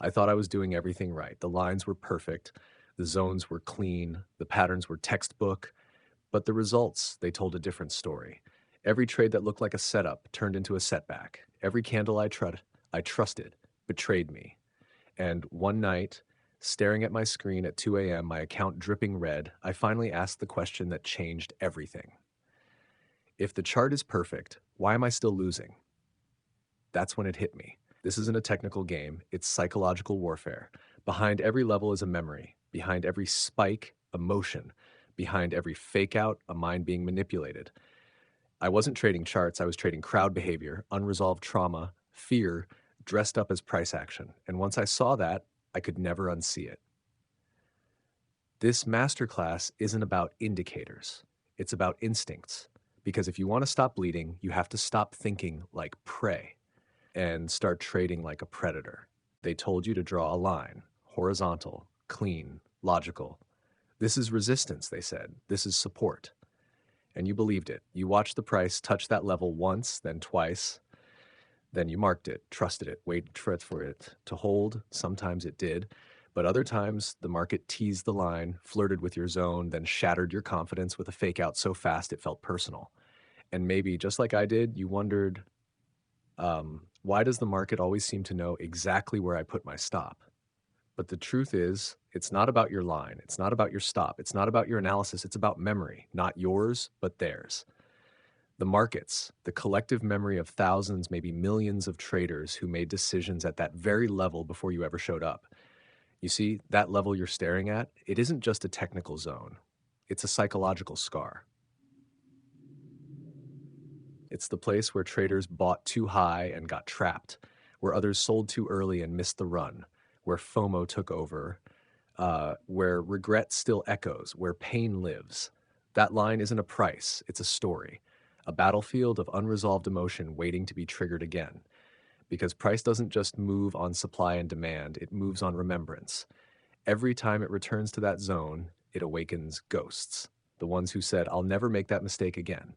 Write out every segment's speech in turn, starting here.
I thought I was doing everything right. The lines were perfect, the zones were clean, the patterns were textbook, but the results, they told a different story. Every trade that looked like a setup turned into a setback. Every candle I trusted betrayed me. And one night, staring at my screen at 2 a.m., my account dripping red, I finally asked the question that changed everything. If the chart is perfect, why am I still losing? That's when it hit me. This isn't a technical game, it's psychological warfare. Behind every level is a memory. Behind every spike, emotion. Behind every fake out, a mind being manipulated. I wasn't trading charts, I was trading crowd behavior, unresolved trauma, fear, dressed up as price action. And once I saw that, I could never unsee it. This masterclass isn't about indicators, it's about instincts. Because if you want to stop bleeding, you have to stop thinking like prey and start trading like a predator. They told you to draw a line, horizontal, clean, logical. This is resistance, they said. This is support. And you believed it. You watched the price touch that level once, then twice. Then you marked it, trusted it, waited for it to hold. Sometimes it did. But other times, the market teased the line, flirted with your zone, then shattered your confidence with a fake out so fast it felt personal. And maybe, just like I did, you wondered, why does the market always seem to know exactly where I put my stop? But the truth is, it's not about your line. It's not about your stop. It's not about your analysis. It's about memory, not yours, but theirs. The markets, the collective memory of thousands, maybe millions of traders who made decisions at that very level before you ever showed up. You see, that level you're staring at, it isn't just a technical zone. It's a psychological scar. It's the place where traders bought too high and got trapped, where others sold too early and missed the run, where FOMO took over, where regret still echoes, where pain lives. That line isn't a price, it's a story, a battlefield of unresolved emotion waiting to be triggered again. Because price doesn't just move on supply and demand, it moves on remembrance. Every time it returns to that zone, it awakens ghosts. The ones who said, I'll never make that mistake again.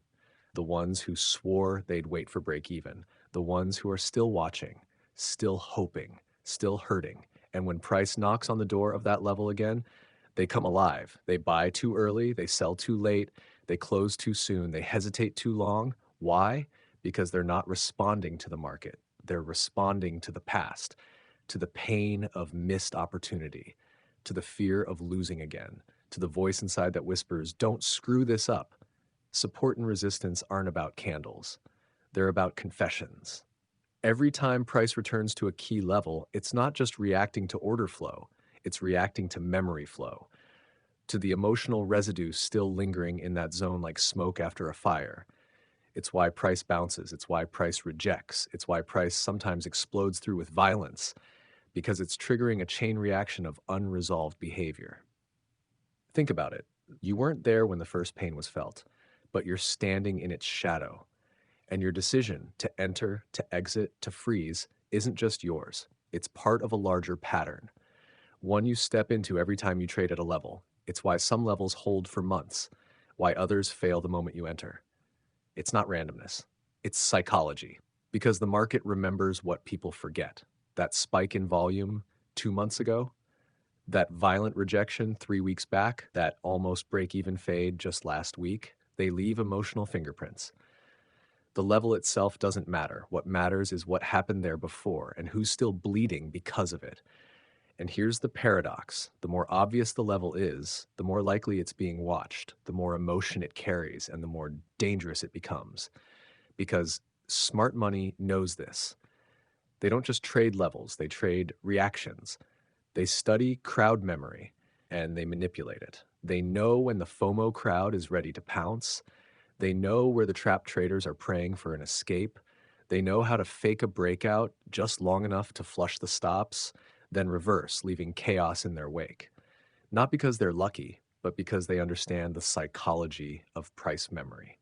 The ones who swore they'd wait for break even. The ones who are still watching, still hoping, still hurting. And when price knocks on the door of that level again, they come alive. They buy too early, they sell too late, they close too soon, they hesitate too long. Why? Because they're not responding to the market. They're responding to the past, to the pain of missed opportunity, to the fear of losing again, to the voice inside that whispers, don't screw this up. Support and resistance aren't about candles. They're about confessions. Every time price returns to a key level, it's not just reacting to order flow, it's reacting to memory flow, to the emotional residue still lingering in that zone like smoke after a fire. It's why price bounces, it's why price rejects, it's why price sometimes explodes through with violence, because it's triggering a chain reaction of unresolved behavior. Think about it. You weren't there when the first pain was felt, but you're standing in its shadow. And your decision to enter, to exit, to freeze isn't just yours. It's part of a larger pattern, one you step into every time you trade at a level. It's why some levels hold for months, why others fail the moment you enter. It's not randomness, it's psychology, because the market remembers what people forget. That spike in volume 2 months ago, that violent rejection 3 weeks back, that almost break-even fade just last week, they leave emotional fingerprints. The level itself doesn't matter. What matters is what happened there before and who's still bleeding because of it. And here's the paradox. The more obvious the level is, the more likely it's being watched, the more emotion it carries, and the more dangerous it becomes. Because smart money knows this. They don't just trade levels, they trade reactions. They study crowd memory and they manipulate it. They know when the FOMO crowd is ready to pounce. They know where the trapped traders are praying for an escape. They know how to fake a breakout just long enough to flush the stops, then reverse, leaving chaos in their wake. Not because they're lucky, but because they understand the psychology of price memory.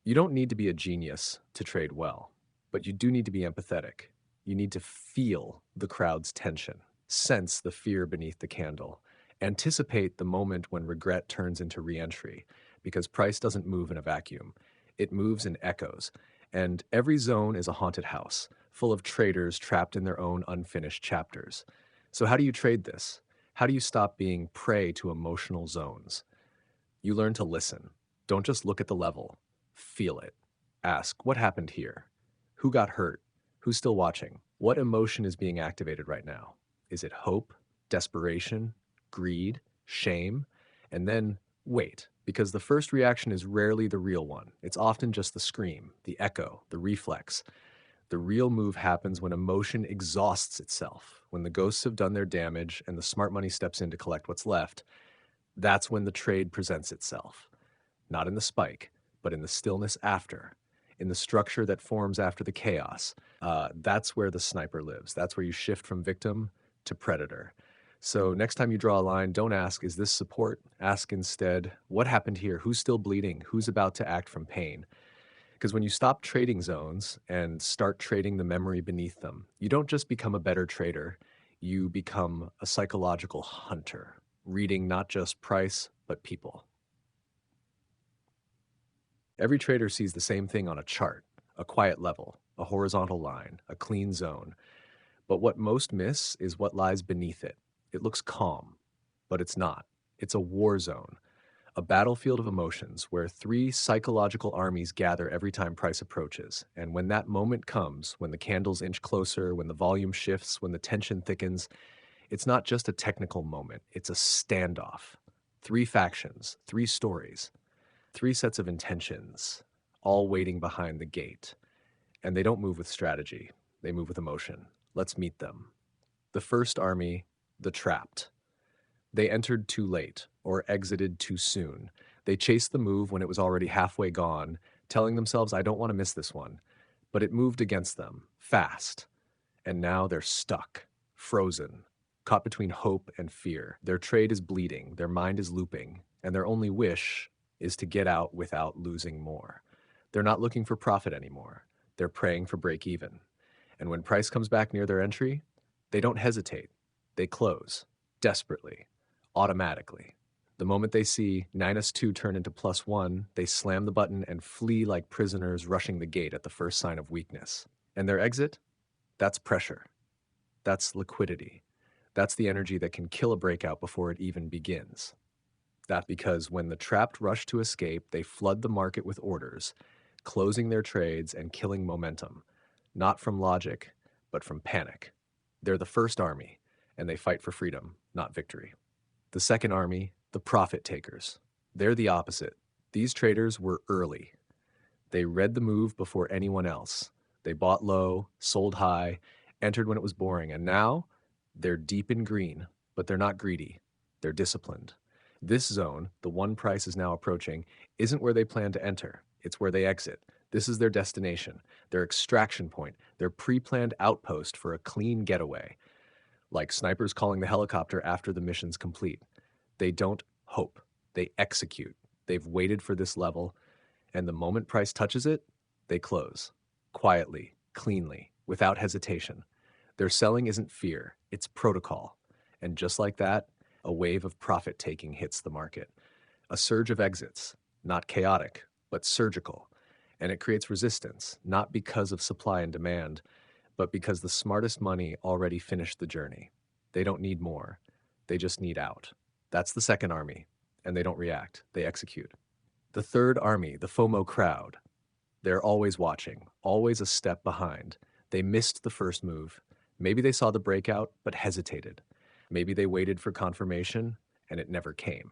You don't need to be a genius to trade well, but you do need to be empathetic. You need to feel the crowd's tension, sense the fear beneath the candle, anticipate the moment when regret turns into reentry, because price doesn't move in a vacuum. It moves in echoes, And every zone is a haunted house, full of traders trapped in their own unfinished chapters. So, how do you trade this? How do you stop being prey to emotional zones? You learn to listen. Don't just look at the level, feel it. Ask, what happened here? Who got hurt? Who's still watching? What emotion is being activated right now? Is it hope, desperation, greed, shame? And then wait, because the first reaction is rarely the real one. It's often just the scream, the echo, the reflex. The real move happens when emotion exhausts itself, when the ghosts have done their damage and the smart money steps in to collect what's left. That's when the trade presents itself. Not in the spike, but in the stillness after, in the structure that forms after the chaos. That's where the sniper lives. That's where you shift from victim to predator. So next time you draw a line, don't ask, is this support? Ask instead, what happened here? Who's still bleeding? Who's about to act from pain? Because when you stop trading zones and start trading the memory beneath them, you don't just become a better trader, you become a psychological hunter, reading not just price, but people. Every trader sees the same thing on a chart, a quiet level, a horizontal line, a clean zone. But what most miss is what lies beneath it. It looks calm, but it's not. It's a war zone, a battlefield of emotions where three psychological armies gather every time price approaches. And when that moment comes, when the candles inch closer, when the volume shifts, when the tension thickens, it's not just a technical moment, it's a standoff. Three factions, three stories, three sets of intentions, all waiting behind the gate. And they don't move with strategy, they move with emotion. Let's meet them. The first army, the trapped. They entered too late or exited too soon. They chased the move when it was already halfway gone, telling themselves, I don't want to miss this one. But it moved against them, fast. And now they're stuck, frozen, caught between hope and fear. Their trade is bleeding, their mind is looping, and their only wish is to get out without losing more. They're not looking for profit anymore. They're praying for break even. And when price comes back near their entry, they don't hesitate. They close, desperately, automatically. The moment they see -2 turn into +1, they slam the button and flee like prisoners rushing the gate at the first sign of weakness. And their exit? That's pressure. That's liquidity. That's the energy that can kill a breakout before it even begins. That's because when the trapped rush to escape, they flood the market with orders, closing their trades and killing momentum, not from logic, but from panic. They're the first army, and they fight for freedom, not victory. The second army, the profit takers. They're the opposite. These traders were early. They read the move before anyone else. They bought low, sold high, entered when it was boring, and now they're deep in green, but they're not greedy. They're disciplined. This zone, the one price is now approaching, isn't where they plan to enter. It's where they exit. This is their destination, their extraction point, their pre-planned outpost for a clean getaway. Like snipers calling the helicopter after the mission's complete. They don't hope, they execute. They've waited for this level, and the moment price touches it, they close. Quietly, cleanly, without hesitation. Their selling isn't fear, it's protocol. And just like that, a wave of profit taking hits the market. A surge of exits, not chaotic, but surgical. And it creates resistance, not because of supply and demand, but because the smartest money already finished the journey. They don't need more, they just need out. That's the second army, and they don't react, they execute. The third army, the FOMO crowd. They're always watching, always a step behind. They missed the first move. Maybe they saw the breakout, but hesitated. Maybe they waited for confirmation, and it never came.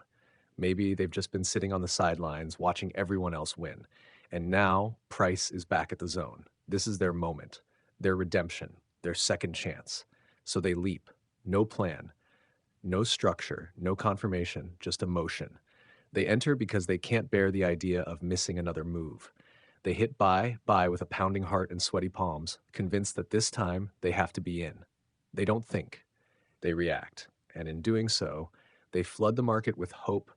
Maybe they've just been sitting on the sidelines, watching everyone else win. And now, price is back at the zone. This is their moment, their redemption, their second chance. So they leap. No plan, no structure, no confirmation, just emotion. They enter because they can't bear the idea of missing another move. They hit buy with a pounding heart and sweaty palms, convinced that this time they have to be in. They don't think, they react. And in doing so, they flood the market with hope.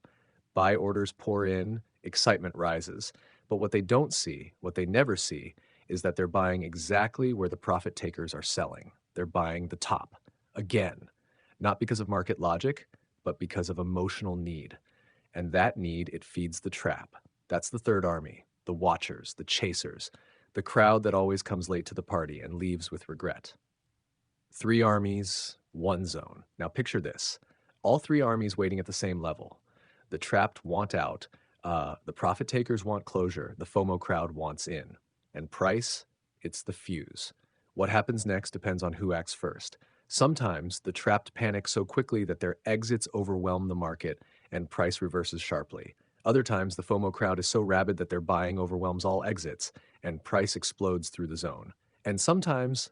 Buy orders pour in, excitement rises. But what they don't see, what they never see, is that they're buying exactly where the profit takers are selling. They're buying the top, again, not because of market logic, but because of emotional need. And that need, it feeds the trap. That's the third army, the watchers, the chasers, The crowd that always comes late to the party and leaves with regret. 3 armies, 1 zone. Now picture this. All 3 armies waiting at the same level. The trapped want out, the profit takers want closure, the FOMO crowd wants in. And price, it's the fuse. What happens next depends on who acts first. Sometimes the trapped panic so quickly that their exits overwhelm the market and price reverses sharply. Other times the FOMO crowd is so rabid that their buying overwhelms all exits and price explodes through the zone. And sometimes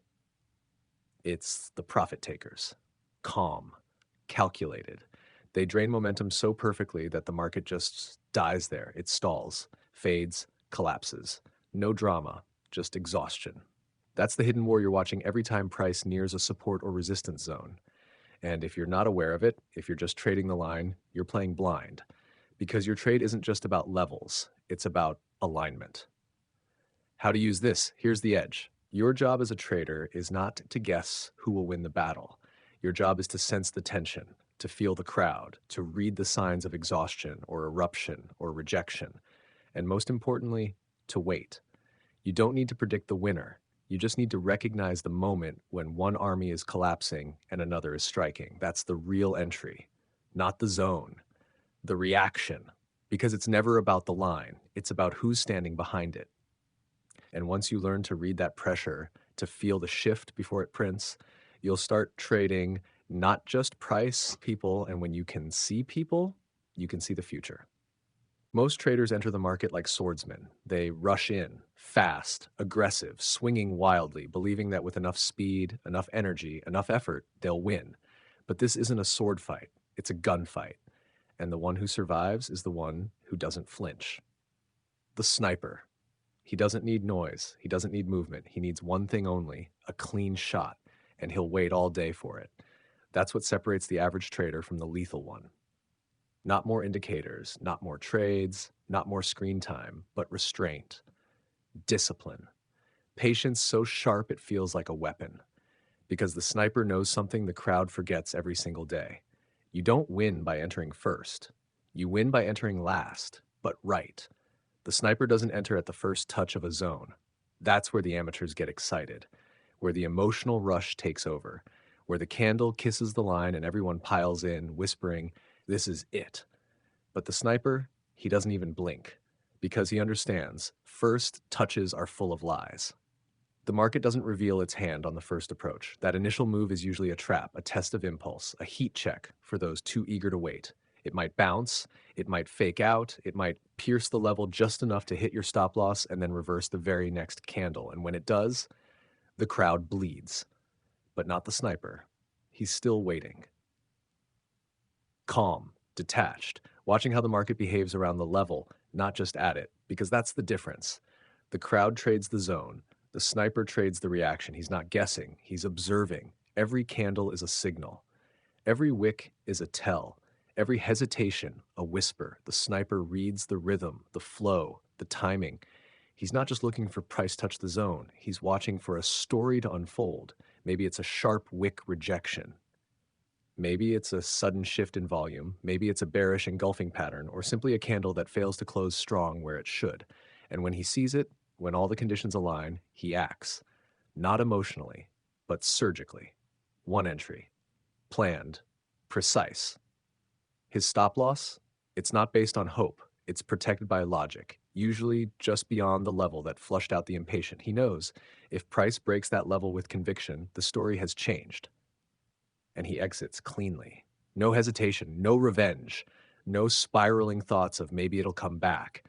it's the profit takers. Calm, calculated. They drain momentum so perfectly that the market just dies there. It stalls, fades, collapses. No drama, just exhaustion. That's the hidden war you're watching every time price nears a support or resistance zone. And if you're not aware of it, if you're just trading the line, you're playing blind. Because your trade isn't just about levels, it's about alignment. How to use this? Here's the edge. Your job as a trader is not to guess who will win the battle. Your job is to sense the tension, to feel the crowd, to read the signs of exhaustion or eruption or rejection, and most importantly, to wait. You don't need to predict the winner. You just need to recognize the moment when one army is collapsing and another is striking. That's the real entry, not the zone, the reaction, because it's never about the line. It's about who's standing behind it. And once you learn to read that pressure, to feel the shift before it prints, you'll start trading not just price, people, and when you can see people, you can see the future. Most traders enter the market like swordsmen. They rush in, fast, aggressive, swinging wildly, believing that with enough speed, enough energy, enough effort, they'll win. But this isn't a sword fight, it's a gunfight. And the one who survives is the one who doesn't flinch. The sniper. He doesn't need noise. He doesn't need movement. He needs one thing only, a clean shot, and he'll wait all day for it. That's what separates the average trader from the lethal one. Not more indicators, not more trades, not more screen time, but restraint, discipline, patience so sharp it feels like a weapon. Because the sniper knows something the crowd forgets every single day. You don't win by entering first. You win by entering last, but right. The sniper doesn't enter at the first touch of a zone. That's where the amateurs get excited, where the emotional rush takes over, where the candle kisses the line and everyone piles in, whispering, "This is it." But the sniper, he doesn't even blink, because he understands first touches are full of lies. The market doesn't reveal its hand on the first approach. That initial move is usually a trap, a test of impulse, a heat check for those too eager to wait. It might bounce, it might fake out, it might pierce the level just enough to hit your stop loss and then reverse the very next candle. And when it does, the crowd bleeds. But not the sniper. He's still waiting. Calm, detached, watching how the market behaves around the level, not just at it, because that's the difference. The crowd trades the zone. The sniper trades the reaction. He's not guessing, he's observing. Every candle is a signal. Every wick is a tell. Every hesitation, a whisper. The sniper reads the rhythm, the flow, the timing. He's not just looking for price touch the zone. He's watching for a story to unfold. Maybe it's a sharp wick rejection. Maybe it's a sudden shift in volume. Maybe it's a bearish engulfing pattern, or simply a candle that fails to close strong where it should. And when he sees it, when all the conditions align, he acts. Not emotionally, but surgically. One entry. Planned. Precise. His stop loss? It's not based on hope. It's protected by logic, usually just beyond the level that flushed out the impatient. He knows if price breaks that level with conviction, the story has changed. And he exits cleanly. No hesitation, no revenge, no spiraling thoughts of maybe it'll come back.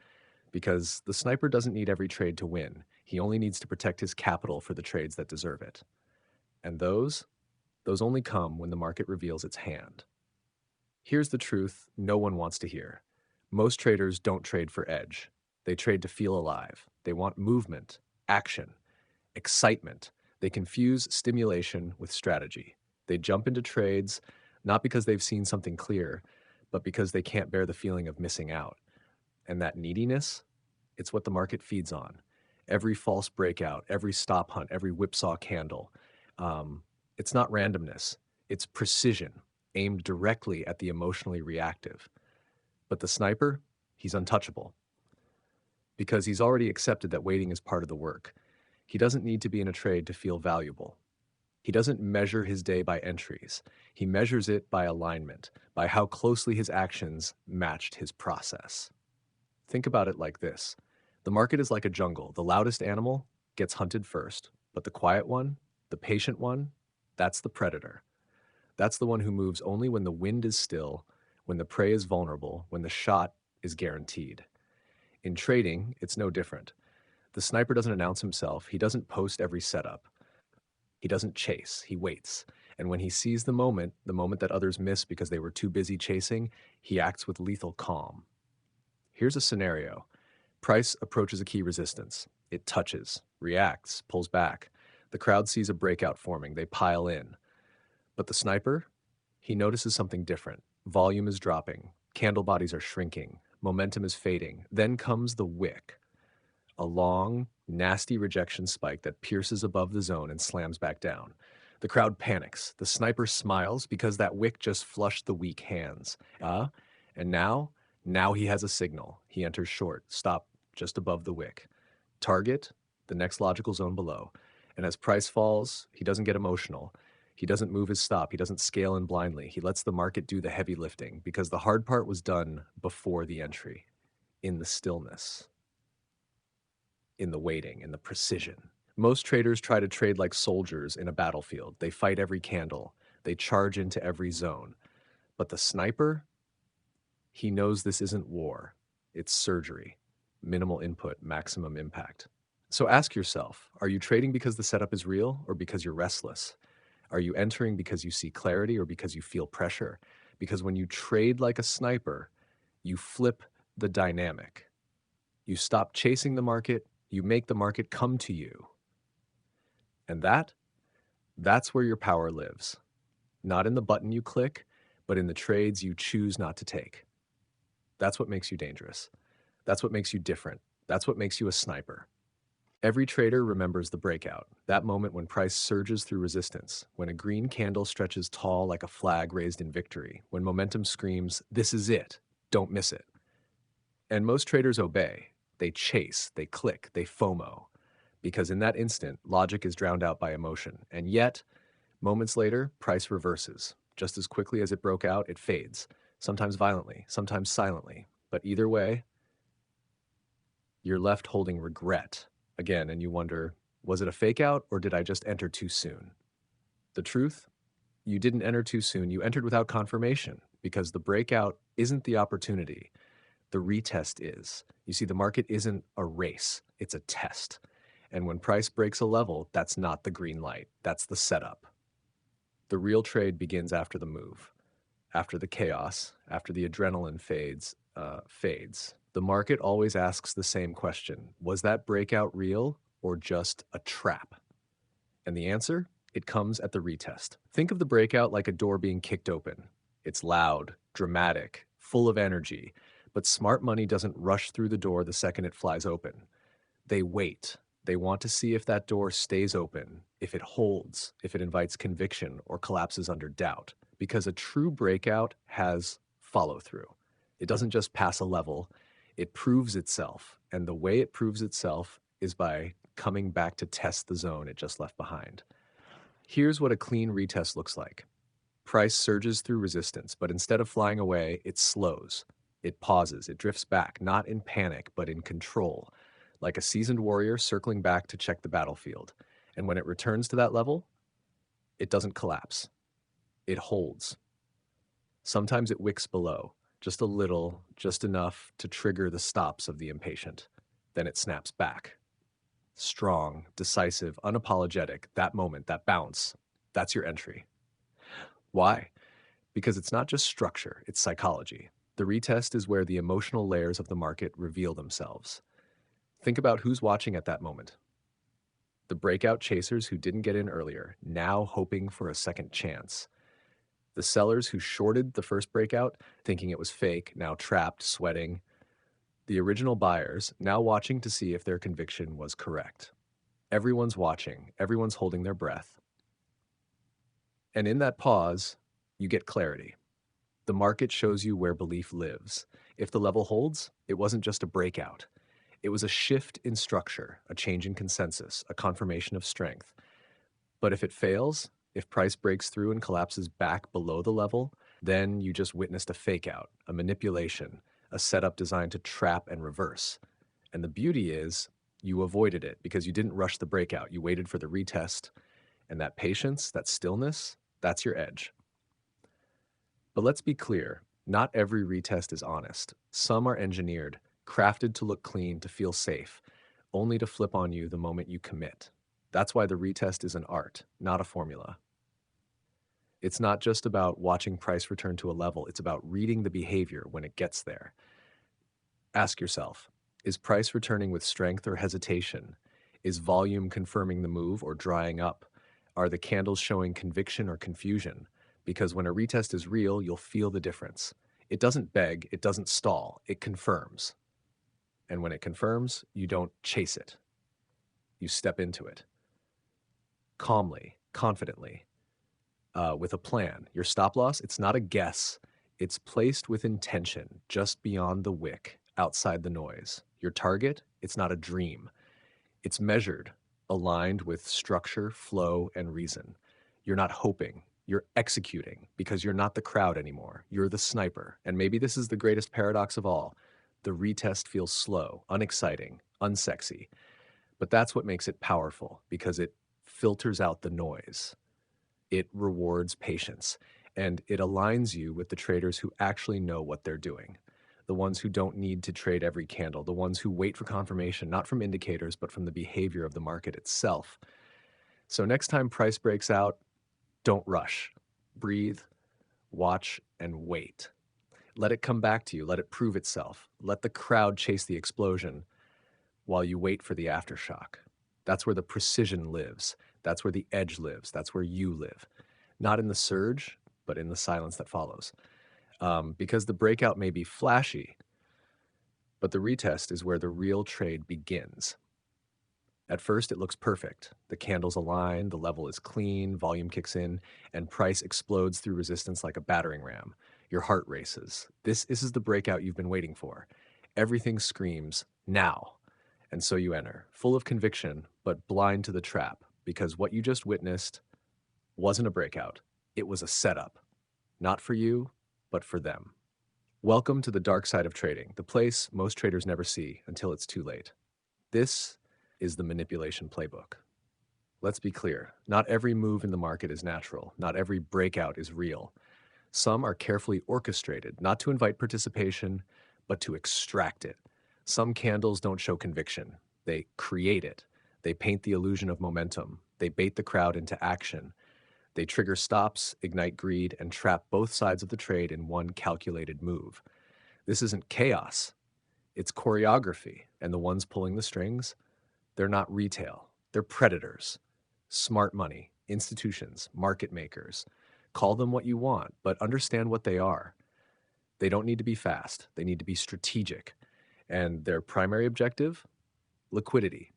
Because the sniper doesn't need every trade to win. He only needs to protect his capital for the trades that deserve it. And those only come when the market reveals its hand. Here's the truth no one wants to hear. Most traders don't trade for edge. They trade to feel alive. They want movement, action, excitement. They confuse stimulation with strategy. They jump into trades not because they've seen something clear, but because they can't bear the feeling of missing out. And that neediness, it's what the market feeds on. Every false breakout, every stop hunt, every whipsaw candle. It's not randomness. It's precision, aimed directly at the emotionally reactive. But the sniper, he's untouchable. Because he's already accepted that waiting is part of the work. He doesn't need to be in a trade to feel valuable. He doesn't measure his day by entries. He measures it by alignment, by how closely his actions matched his process. Think about it like this. The market is like a jungle. The loudest animal gets hunted first, but the quiet one, the patient one, that's the predator. That's the one who moves only when the wind is still, when the prey is vulnerable, when the shot is guaranteed. In trading, it's no different. The sniper doesn't announce himself. He doesn't post every setup. He doesn't chase. He waits. And when he sees the moment that others miss because they were too busy chasing, he acts with lethal calm. Here's a scenario. Price approaches a key resistance. It touches, reacts, pulls back. The crowd sees a breakout forming. They pile in. But the sniper, he notices something different. Volume is dropping. Candle bodies are shrinking. Momentum is fading. Then comes the wick. A long, nasty rejection spike that pierces above the zone and slams back down. The crowd panics. The sniper smiles because that wick just flushed the weak hands. And now he has a signal. He enters short, stop just above the wick. Target, the next logical zone below. And as price falls, he doesn't get emotional. He doesn't move his stop. He doesn't scale in blindly. He lets the market do the heavy lifting because the hard part was done before the entry, in the stillness, in the waiting, in the precision. Most traders try to trade like soldiers in a battlefield. They fight every candle. They charge into every zone. But the sniper, he knows this isn't war. It's surgery. Minimal input, maximum impact. So ask yourself, are you trading because the setup is real or because you're restless? Are you entering because you see clarity or because you feel pressure? Because when you trade like a sniper, you flip the dynamic. You stop chasing the market, you make the market come to you. And that's where your power lives. Not in the button you click, but in the trades you choose not to take. That's what makes you dangerous. That's what makes you different. That's what makes you a sniper. Every trader remembers the breakout, that moment when price surges through resistance, when a green candle stretches tall like a flag raised in victory, when momentum screams, "This is it, don't miss it." And most traders obey. They chase, they click, they FOMO, because in that instant, logic is drowned out by emotion. And yet, moments later, price reverses. Just as quickly as it broke out, it fades, sometimes violently, sometimes silently. But either way, you're left holding regret again, and you wonder, was it a fake out or did I just enter too soon? The truth? You didn't enter too soon. You entered without confirmation because the breakout isn't the opportunity. The retest is. You see, the market isn't a race, it's a test. And when price breaks a level, that's not the green light. That's the setup. The real trade begins after the move, after the chaos, after the adrenaline fades. The market always asks the same question. Was that breakout real or just a trap? And the answer? It comes at the retest. Think of the breakout like a door being kicked open. It's loud, dramatic, full of energy, but smart money doesn't rush through the door the second it flies open. They wait. They want to see if that door stays open, if it holds, if it invites conviction or collapses under doubt. Because a true breakout has follow-through. It doesn't just pass a level, it proves itself. And the way it proves itself is by coming back to test the zone it just left behind. Here's what a clean retest looks like. Price surges through resistance, but instead of flying away, it slows. It pauses, it drifts back, not in panic, but in control, like a seasoned warrior circling back to check the battlefield. And when it returns to that level, it doesn't collapse. It holds. Sometimes it wicks below, just a little, just enough to trigger the stops of the impatient. Then it snaps back. Strong, decisive, unapologetic, that moment, that bounce, that's your entry. Why? Because it's not just structure, it's psychology. The retest is where the emotional layers of the market reveal themselves. Think about who's watching at that moment. The breakout chasers who didn't get in earlier, now hoping for a second chance. The sellers who shorted the first breakout, thinking it was fake, now trapped, sweating. The original buyers, now watching to see if their conviction was correct. Everyone's watching, everyone's holding their breath. And in that pause, you get clarity. The market shows you where belief lives. If the level holds, it wasn't just a breakout. It was a shift in structure, a change in consensus, a confirmation of strength. But if it fails, if price breaks through and collapses back below the level, then you just witnessed a fake out, a manipulation, a setup designed to trap and reverse. And the beauty is you avoided it because you didn't rush the breakout. You waited for the retest, and that patience, that stillness, that's your edge. But let's be clear, not every retest is honest. Some are engineered, crafted to look clean, to feel safe, only to flip on you the moment you commit. That's why the retest is an art, not a formula. It's not just about watching price return to a level, it's about reading the behavior when it gets there. Ask yourself, is price returning with strength or hesitation? Is volume confirming the move or drying up? Are the candles showing conviction or confusion? Because when a retest is real, you'll feel the difference. It doesn't beg, it doesn't stall, it confirms. And when it confirms, you don't chase it. You step into it. Calmly, confidently, with a plan. Your stop loss, it's not a guess. It's placed with intention, just beyond the wick, outside the noise. Your target, it's not a dream. It's measured, aligned with structure, flow, and reason. You're not hoping. You're executing because you're not the crowd anymore. You're the sniper. And maybe this is the greatest paradox of all. The retest feels slow, unexciting, unsexy. But that's what makes it powerful because it filters out the noise. It rewards patience, and it aligns you with the traders who actually know what they're doing. The ones who don't need to trade every candle, the ones who wait for confirmation, not from indicators, but from the behavior of the market itself. So next time price breaks out, don't rush. Breathe, watch, and wait. Let it come back to you. Let it prove itself. Let the crowd chase the explosion while you wait for the aftershock. That's where the precision lives. That's where the edge lives. That's where you live. Not in the surge, but in the silence that follows. Because the breakout may be flashy, but the retest is where the real trade begins. At first, it looks perfect. The candles align, the level is clean, volume kicks in, and price explodes through resistance like a battering ram. Your heart races. This is the breakout you've been waiting for. Everything screams, now. And so you enter, full of conviction, but blind to the trap, because what you just witnessed wasn't a breakout. It was a setup. Not for you, but for them. Welcome to the dark side of trading, the place most traders never see until it's too late. This is the manipulation playbook. Let's be clear, not every move in the market is natural. Not every breakout is real. Some are carefully orchestrated, not to invite participation, but to extract it. Some candles don't show conviction. They create it. They paint the illusion of momentum. They bait the crowd into action. They trigger stops, ignite greed, and trap both sides of the trade in one calculated move. This isn't chaos. It's choreography, and the ones pulling the strings, they're not retail. They're predators. Smart money, institutions, market makers. Call them what you want, but understand what they are. They don't need to be fast. They need to be strategic. And their primary objective? Liquidity.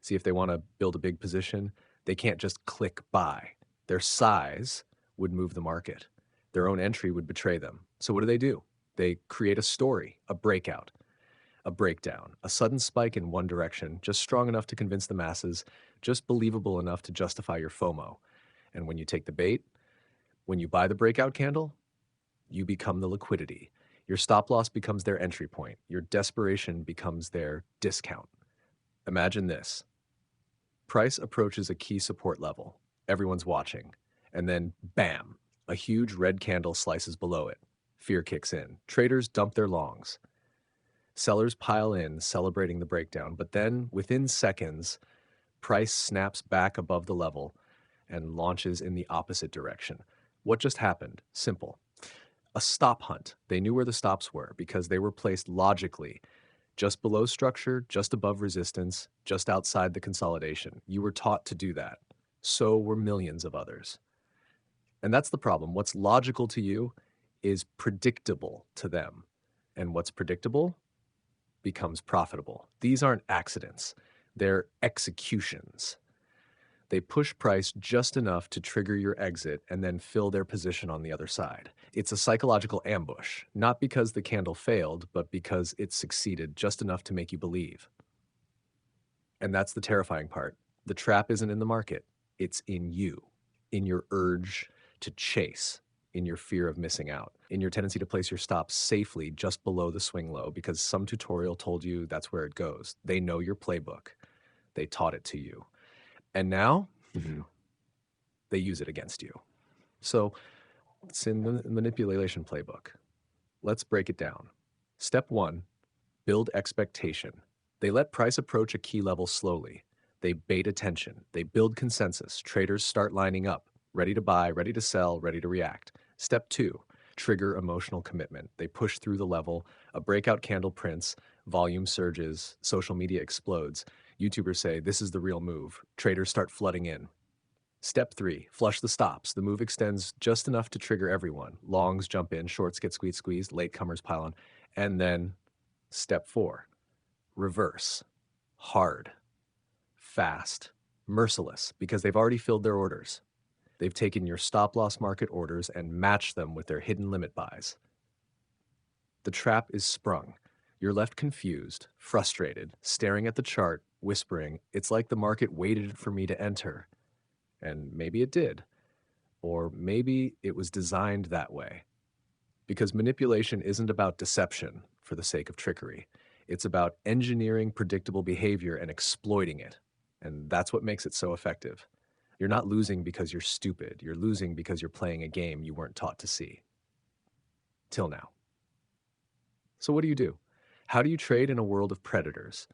See, if they want to build a big position, they can't just click buy. Their size would move the market. Their own entry would betray them. So what do? They create a story, a breakout, a breakdown, a sudden spike in one direction, just strong enough to convince the masses, just believable enough to justify your FOMO. And when you take the bait, when you buy the breakout candle, you become the liquidity. Your stop loss becomes their entry point. Your desperation becomes their discount. Imagine this. Price approaches a key support level. Everyone's watching. And then, bam, a huge red candle slices below it. Fear kicks in. Traders dump their longs. Sellers pile in, celebrating the breakdown. But then, within seconds, price snaps back above the level and launches in the opposite direction. What just happened? Simple. A stop hunt. They knew where the stops were because they were placed logically, just below structure, just above resistance, just outside the consolidation. You were taught to do that. So were millions of others. And that's the problem. What's logical to you is predictable to them. And what's predictable becomes profitable. These aren't accidents. They're executions. They push price just enough to trigger your exit and then fill their position on the other side. It's a psychological ambush, not because the candle failed, but because it succeeded just enough to make you believe. And that's the terrifying part. The trap isn't in the market, it's in you, in your urge to chase, in your fear of missing out, in your tendency to place your stops safely just below the swing low because some tutorial told you that's where it goes. They know your playbook, they taught it to you. And now they use it against you. So it's in the manipulation playbook. Let's break it down. Step 1, build expectation. They let price approach a key level slowly. They bait attention. They build consensus. Traders start lining up, ready to buy, ready to sell, ready to react. Step 2, trigger emotional commitment. They push through the level. A breakout candle prints, volume surges, social media explodes. YouTubers say, this is the real move. Traders start flooding in. Step 3, flush the stops. The move extends just enough to trigger everyone. Longs jump in, shorts get squeezed, latecomers pile on. And then step 4, reverse. Hard, fast, merciless, because they've already filled their orders. They've taken your stop-loss market orders and matched them with their hidden limit buys. The trap is sprung. You're left confused, frustrated, staring at the chart, whispering, it's like the market waited for me to enter. And maybe it did. Or maybe it was designed that way. Because manipulation isn't about deception for the sake of trickery. It's about engineering predictable behavior and exploiting it. And that's what makes it so effective. You're not losing because you're stupid. You're losing because you're playing a game you weren't taught to see. Till now. So what do? How do you trade in a world of predators?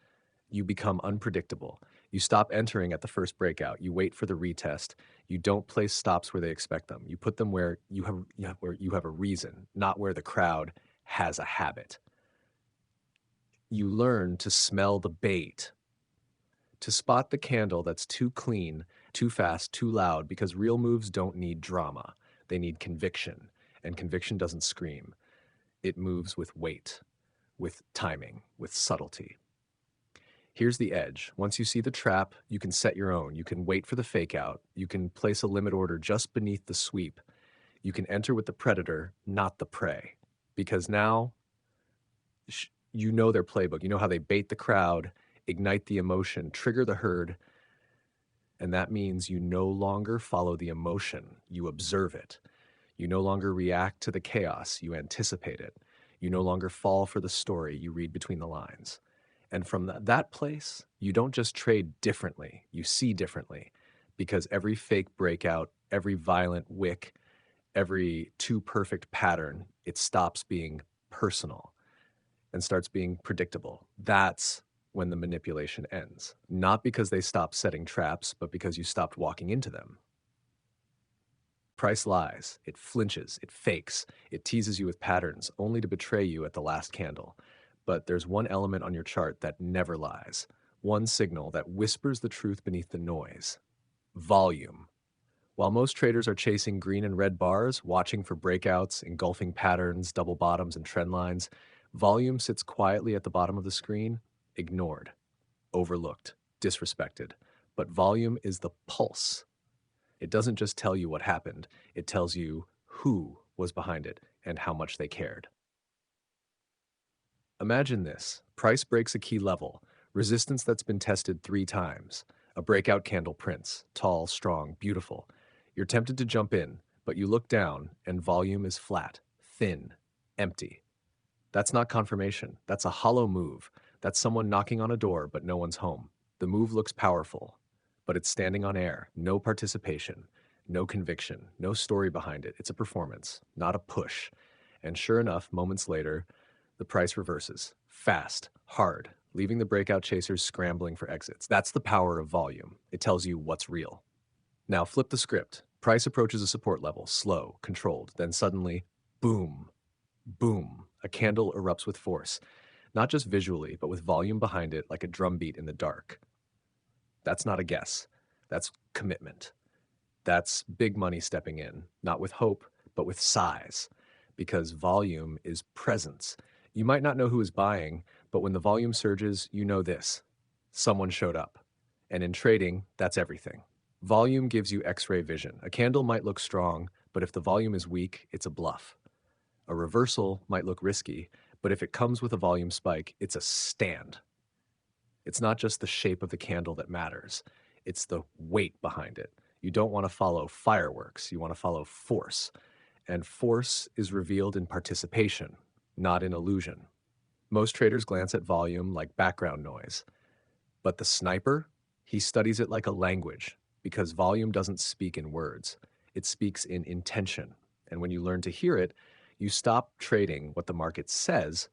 You become unpredictable. You stop entering at the first breakout. You wait for the retest. You don't place stops where they expect them. You put them where you have a reason, not where the crowd has a habit. You learn to smell the bait, to spot the candle that's too clean, too fast, too loud, because real moves don't need drama. They need conviction, and conviction doesn't scream. It moves with weight, with timing, with subtlety. Here's the edge. Once you see the trap, you can set your own. You can wait for the fake out. You can place a limit order just beneath the sweep. You can enter with the predator, not the prey. Because now you know their playbook. You know how they bait the crowd, ignite the emotion, trigger the herd. And that means you no longer follow the emotion. You observe it. You no longer react to the chaos. You anticipate it. You no longer fall for the story. You read between the lines. And from that place, you don't just trade differently, you see differently, because every fake breakout, every violent wick, every too perfect pattern, it stops being personal and starts being predictable. That's when the manipulation ends. Not because they stopped setting traps, but because you stopped walking into them. Price lies, it flinches, it fakes, it teases you with patterns, only to betray you at the last candle. But there's one element on your chart that never lies, one signal that whispers the truth beneath the noise: volume. While most traders are chasing green and red bars, watching for breakouts, engulfing patterns, double bottoms, and trend lines, volume sits quietly at the bottom of the screen, ignored, overlooked, disrespected. But volume is the pulse. It doesn't just tell you what happened, it tells you who was behind it and how much they cared. Imagine this. Price breaks a key level, resistance that's been tested 3 times. A breakout candle prints, tall, strong, beautiful. You're tempted to jump in, but you look down and volume is flat, thin, empty. That's not confirmation. That's a hollow move. That's someone knocking on a door, but no one's home. The move looks powerful, but it's standing on air. No participation, no conviction, no story behind it. It's a performance, not a push. And sure enough, moments later, the price reverses, fast, hard, leaving the breakout chasers scrambling for exits. That's the power of volume. It tells you what's real. Now flip the script. Price approaches a support level, slow, controlled. Then suddenly, boom, boom, a candle erupts with force. Not just visually, but with volume behind it like a drumbeat in the dark. That's not a guess. That's commitment. That's big money stepping in, not with hope, but with size. Because volume is presence. You might not know who is buying, but when the volume surges, you know this: someone showed up. And in trading, that's everything. Volume gives you X-ray vision. A candle might look strong, but if the volume is weak, it's a bluff. A reversal might look risky, but if it comes with a volume spike, it's a stand. It's not just the shape of the candle that matters, it's the weight behind it. You don't want to follow fireworks, you want to follow force. And force is revealed in participation, not in illusion. Most traders glance at volume like background noise, but the sniper, he studies it like a language because volume doesn't speak in words, it speaks in intention. And when you learn to hear it, you stop trading what the market says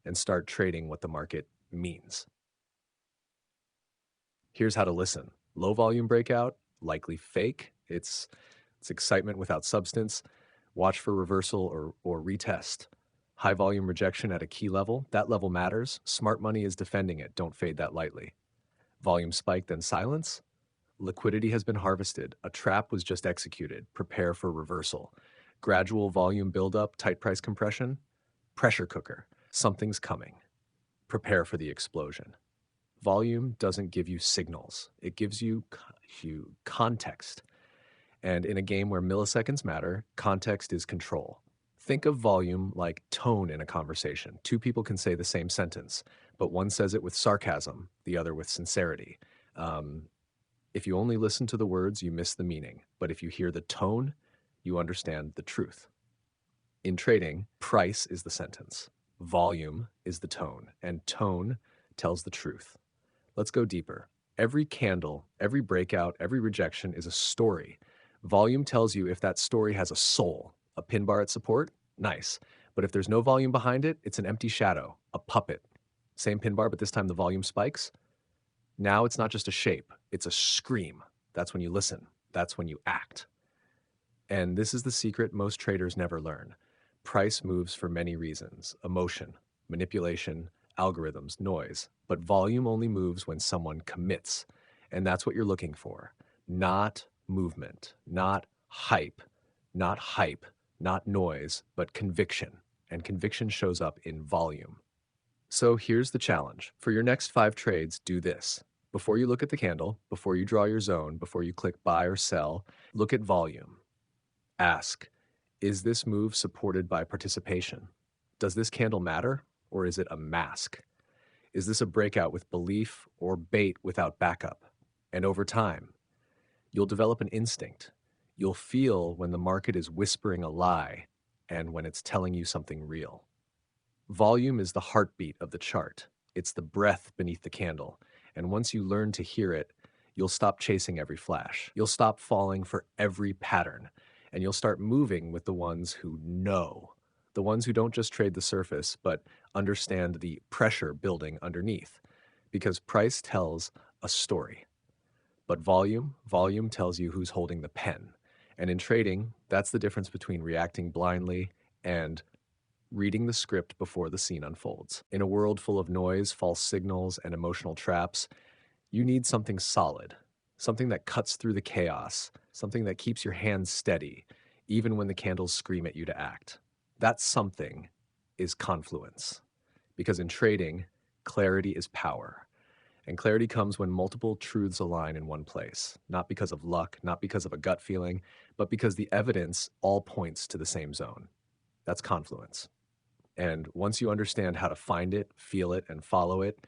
and start trading what the market means. Here's how to listen. Low volume breakout, likely fake. It's excitement without substance. Watch for reversal or retest. High volume rejection at a key level. That level matters. Smart money is defending it. Don't fade that lightly. Volume spike, then silence. Liquidity has been harvested. A trap was just executed. Prepare for reversal. Gradual volume buildup, tight price compression. Pressure cooker. Something's coming. Prepare for the explosion. Volume doesn't give you signals. It gives you context. And in a game where milliseconds matter, context is control. Think of volume like tone in a conversation. Two people can say the same sentence, but one says it with sarcasm, the other with sincerity. If you only listen to the words, you miss the meaning. But if you hear the tone, you understand the truth. In trading, price is the sentence, volume is the tone, and tone tells the truth. Let's go deeper. Every candle, every breakout, every rejection is a story. Volume tells you if that story has a soul. A pin bar at support? Nice. But if there's no volume behind it, it's an empty shadow, a puppet. Same pin bar, but this time the volume spikes. Now it's not just a shape, it's a scream. That's when you listen. That's when you act. And this is the secret most traders never learn. Price moves for many reasons: emotion, manipulation, algorithms, noise. But volume only moves when someone commits. And that's what you're looking for. Not movement, not hype, not noise, but conviction. And conviction shows up in volume. So here's the challenge. For your next 5 trades, do this. Before you look at the candle, before you draw your zone, before you click buy or sell, look at volume. Ask, is this move supported by participation? Does this candle matter, or is it a mask? Is this a breakout with belief or bait without backup? And over time, you'll develop an instinct. You'll feel when the market is whispering a lie and when it's telling you something real. Volume is the heartbeat of the chart. It's the breath beneath the candle. And once you learn to hear it, you'll stop chasing every flash. You'll stop falling for every pattern. And you'll start moving with the ones who know. The ones who don't just trade the surface, but understand the pressure building underneath. Because price tells a story. But volume tells you who's holding the pen. And in trading, that's the difference between reacting blindly and reading the script before the scene unfolds. In a world full of noise, false signals, and emotional traps, you need something solid, something that cuts through the chaos, something that keeps your hands steady, even when the candles scream at you to act. That something is Confluence. Because in trading, clarity is power. And clarity comes when multiple truths align in one place, not because of luck, not because of a gut feeling, but because the evidence all points to the same zone. That's Confluence. And once you understand how to find it, feel it, and follow it,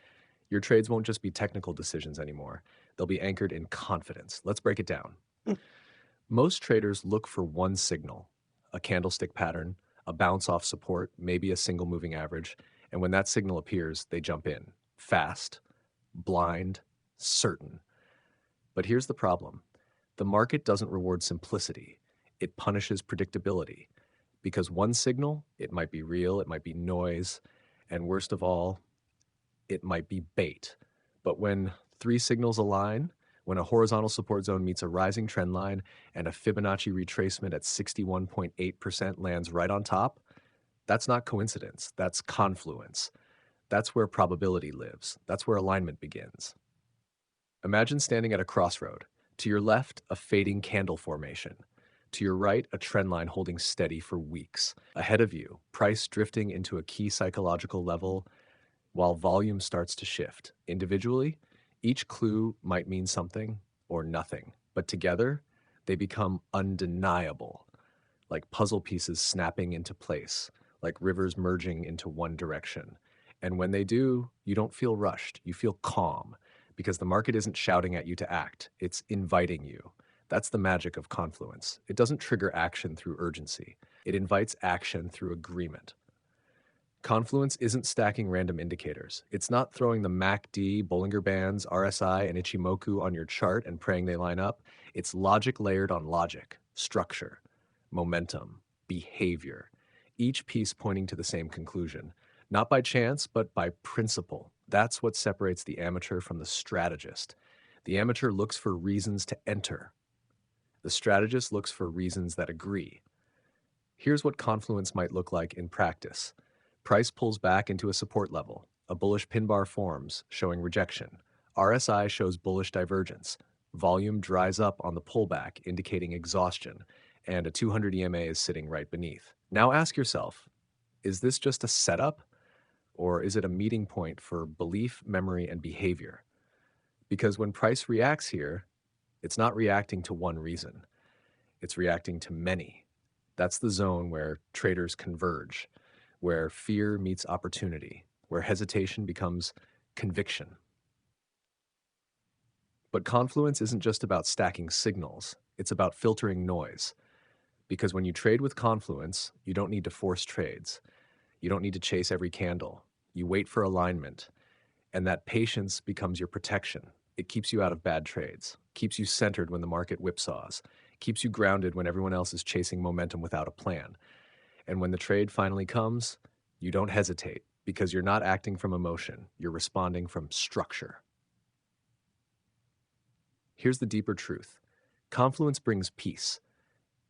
your trades won't just be technical decisions anymore. They'll be anchored in confidence. Let's break it down. Most traders look for one signal, a candlestick pattern, a bounce off support, maybe a single moving average. And when that signal appears, they jump in. Fast, blind, certain. But here's the problem. The market doesn't reward simplicity. It punishes predictability. Because one signal, it might be real, it might be noise, and worst of all, it might be bait. But when 3 signals align, when a horizontal support zone meets a rising trend line and a Fibonacci retracement at 61.8% lands right on top, that's not coincidence, that's confluence. That's where probability lives. That's where alignment begins. Imagine standing at a crossroad. To your left, a fading candle formation. To your right, a trend line holding steady for weeks. Ahead of you, price drifting into a key psychological level while volume starts to shift. Individually, Each clue might mean something or nothing, but together they become undeniable, like puzzle pieces snapping into place, like rivers merging into one direction. And when they do, you don't feel rushed, you feel calm, because the market isn't shouting at you to act, it's inviting you. That's the magic of Confluence. It doesn't trigger action through urgency, it invites action through agreement. Confluence isn't stacking random indicators. It's not throwing the MACD, Bollinger Bands, RSI, and Ichimoku on your chart and praying they line up. It's logic layered on logic, structure, momentum, behavior, each piece pointing to the same conclusion, not by chance, but by principle. That's what separates the amateur from the strategist. The amateur looks for reasons to enter. The strategist looks for reasons that agree. Here's what Confluence might look like in practice. Price pulls back into a support level. A bullish pin bar forms, showing rejection. RSI shows bullish divergence. Volume dries up on the pullback, indicating exhaustion, and a 200 EMA is sitting right beneath. Now ask yourself, is this just a setup, or is it a meeting point for belief, memory, and behavior? Because when price reacts here, it's not reacting to one reason. It's reacting to many. That's the zone where traders converge, where fear meets opportunity, where hesitation becomes conviction. But Confluence isn't just about stacking signals, it's about filtering noise. Because when you trade with Confluence, you don't need to force trades. You don't need to chase every candle. You wait for alignment, and that patience becomes your protection. It keeps you out of bad trades, keeps you centered when the market whipsaws, keeps you grounded when everyone else is chasing momentum without a plan. And when the trade finally comes, you don't hesitate because you're not acting from emotion, you're responding from structure. Here's the deeper truth. Confluence brings peace.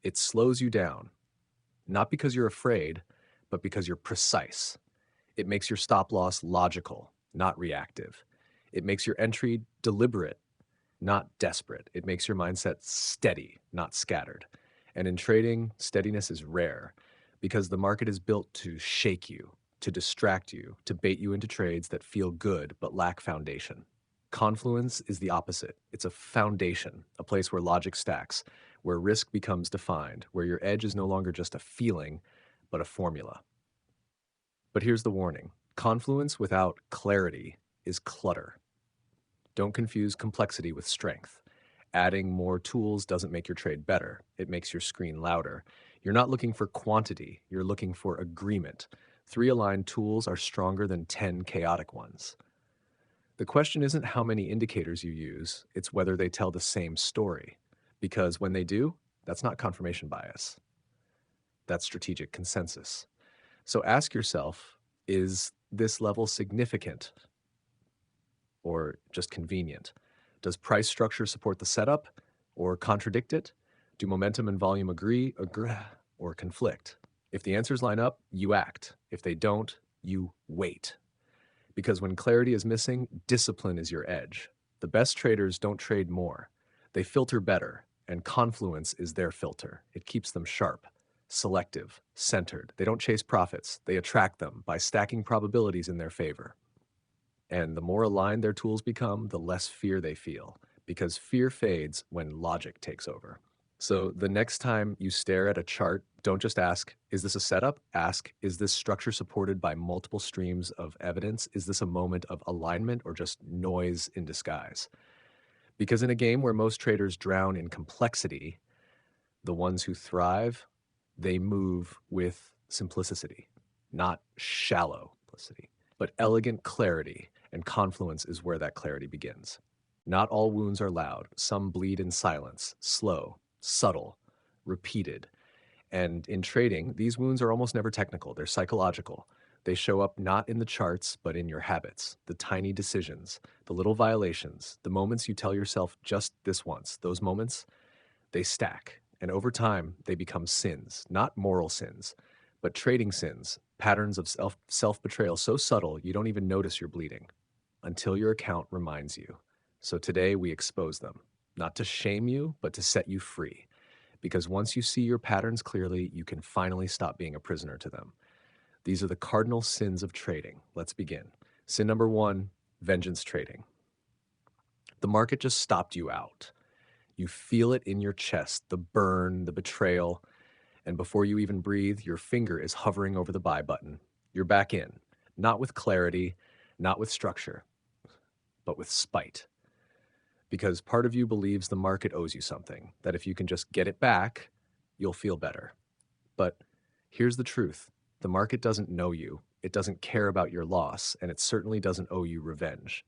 It slows you down, not because you're afraid, but because you're precise. It makes your stop loss logical, not reactive. It makes your entry deliberate, not desperate. It makes your mindset steady, not scattered. And in trading, steadiness is rare because the market is built to shake you, to distract you, to bait you into trades that feel good but lack foundation. Confluence is the opposite. It's a foundation, a place where logic stacks, where risk becomes defined, where your edge is no longer just a feeling, but a formula. But here's the warning. Confluence without clarity is clutter. Don't confuse complexity with strength. Adding more tools doesn't make your trade better. It makes your screen louder. You're not looking for quantity. You're looking for agreement. 3 aligned tools are stronger than 10 chaotic ones. The question isn't how many indicators you use, it's whether they tell the same story. Because when they do, that's not confirmation bias. That's strategic consensus. So ask yourself, is this level significant or just convenient? Does price structure support the setup or contradict it? Do momentum and volume agree, or conflict? If the answers line up, you act. If they don't, you wait. Because when clarity is missing, discipline is your edge. The best traders don't trade more. They filter better, and Confluence is their filter. It keeps them sharp, selective, centered. They don't chase profits. They attract them by stacking probabilities in their favor. And the more aligned their tools become, the less fear they feel, because fear fades when logic takes over. So the next time you stare at a chart, don't just ask, is this a setup? Ask, is this structure supported by multiple streams of evidence? Is this a moment of alignment or just noise in disguise? Because in a game where most traders drown in complexity, the ones who thrive, they move with simplicity, not shallow simplicity, but elegant clarity, and Confluence is where that clarity begins. Not all wounds are loud. Some bleed in silence, slow, subtle, repeated. And in trading, these wounds are almost never technical. They're psychological. They show up not in the charts, but in your habits, the tiny decisions, the little violations, the moments you tell yourself just this once. Those moments, they stack. And over time, they become sins, not moral sins, but trading sins, patterns of self-betrayal so subtle you don't even notice you're bleeding until your account reminds you. So today we expose them, not to shame you, but to set you free. Because once you see your patterns clearly, you can finally stop being a prisoner to them. These are the cardinal sins of trading. Let's begin. Sin number 1, vengeance trading. The market just stopped you out. You feel it in your chest, the burn, the betrayal, and before you even breathe, your finger is hovering over the buy button. You're back in, not with clarity, not with structure, but with spite. Because part of you believes the market owes you something, that if you can just get it back, you'll feel better. But here's the truth. The market doesn't know you, it doesn't care about your loss, and it certainly doesn't owe you revenge.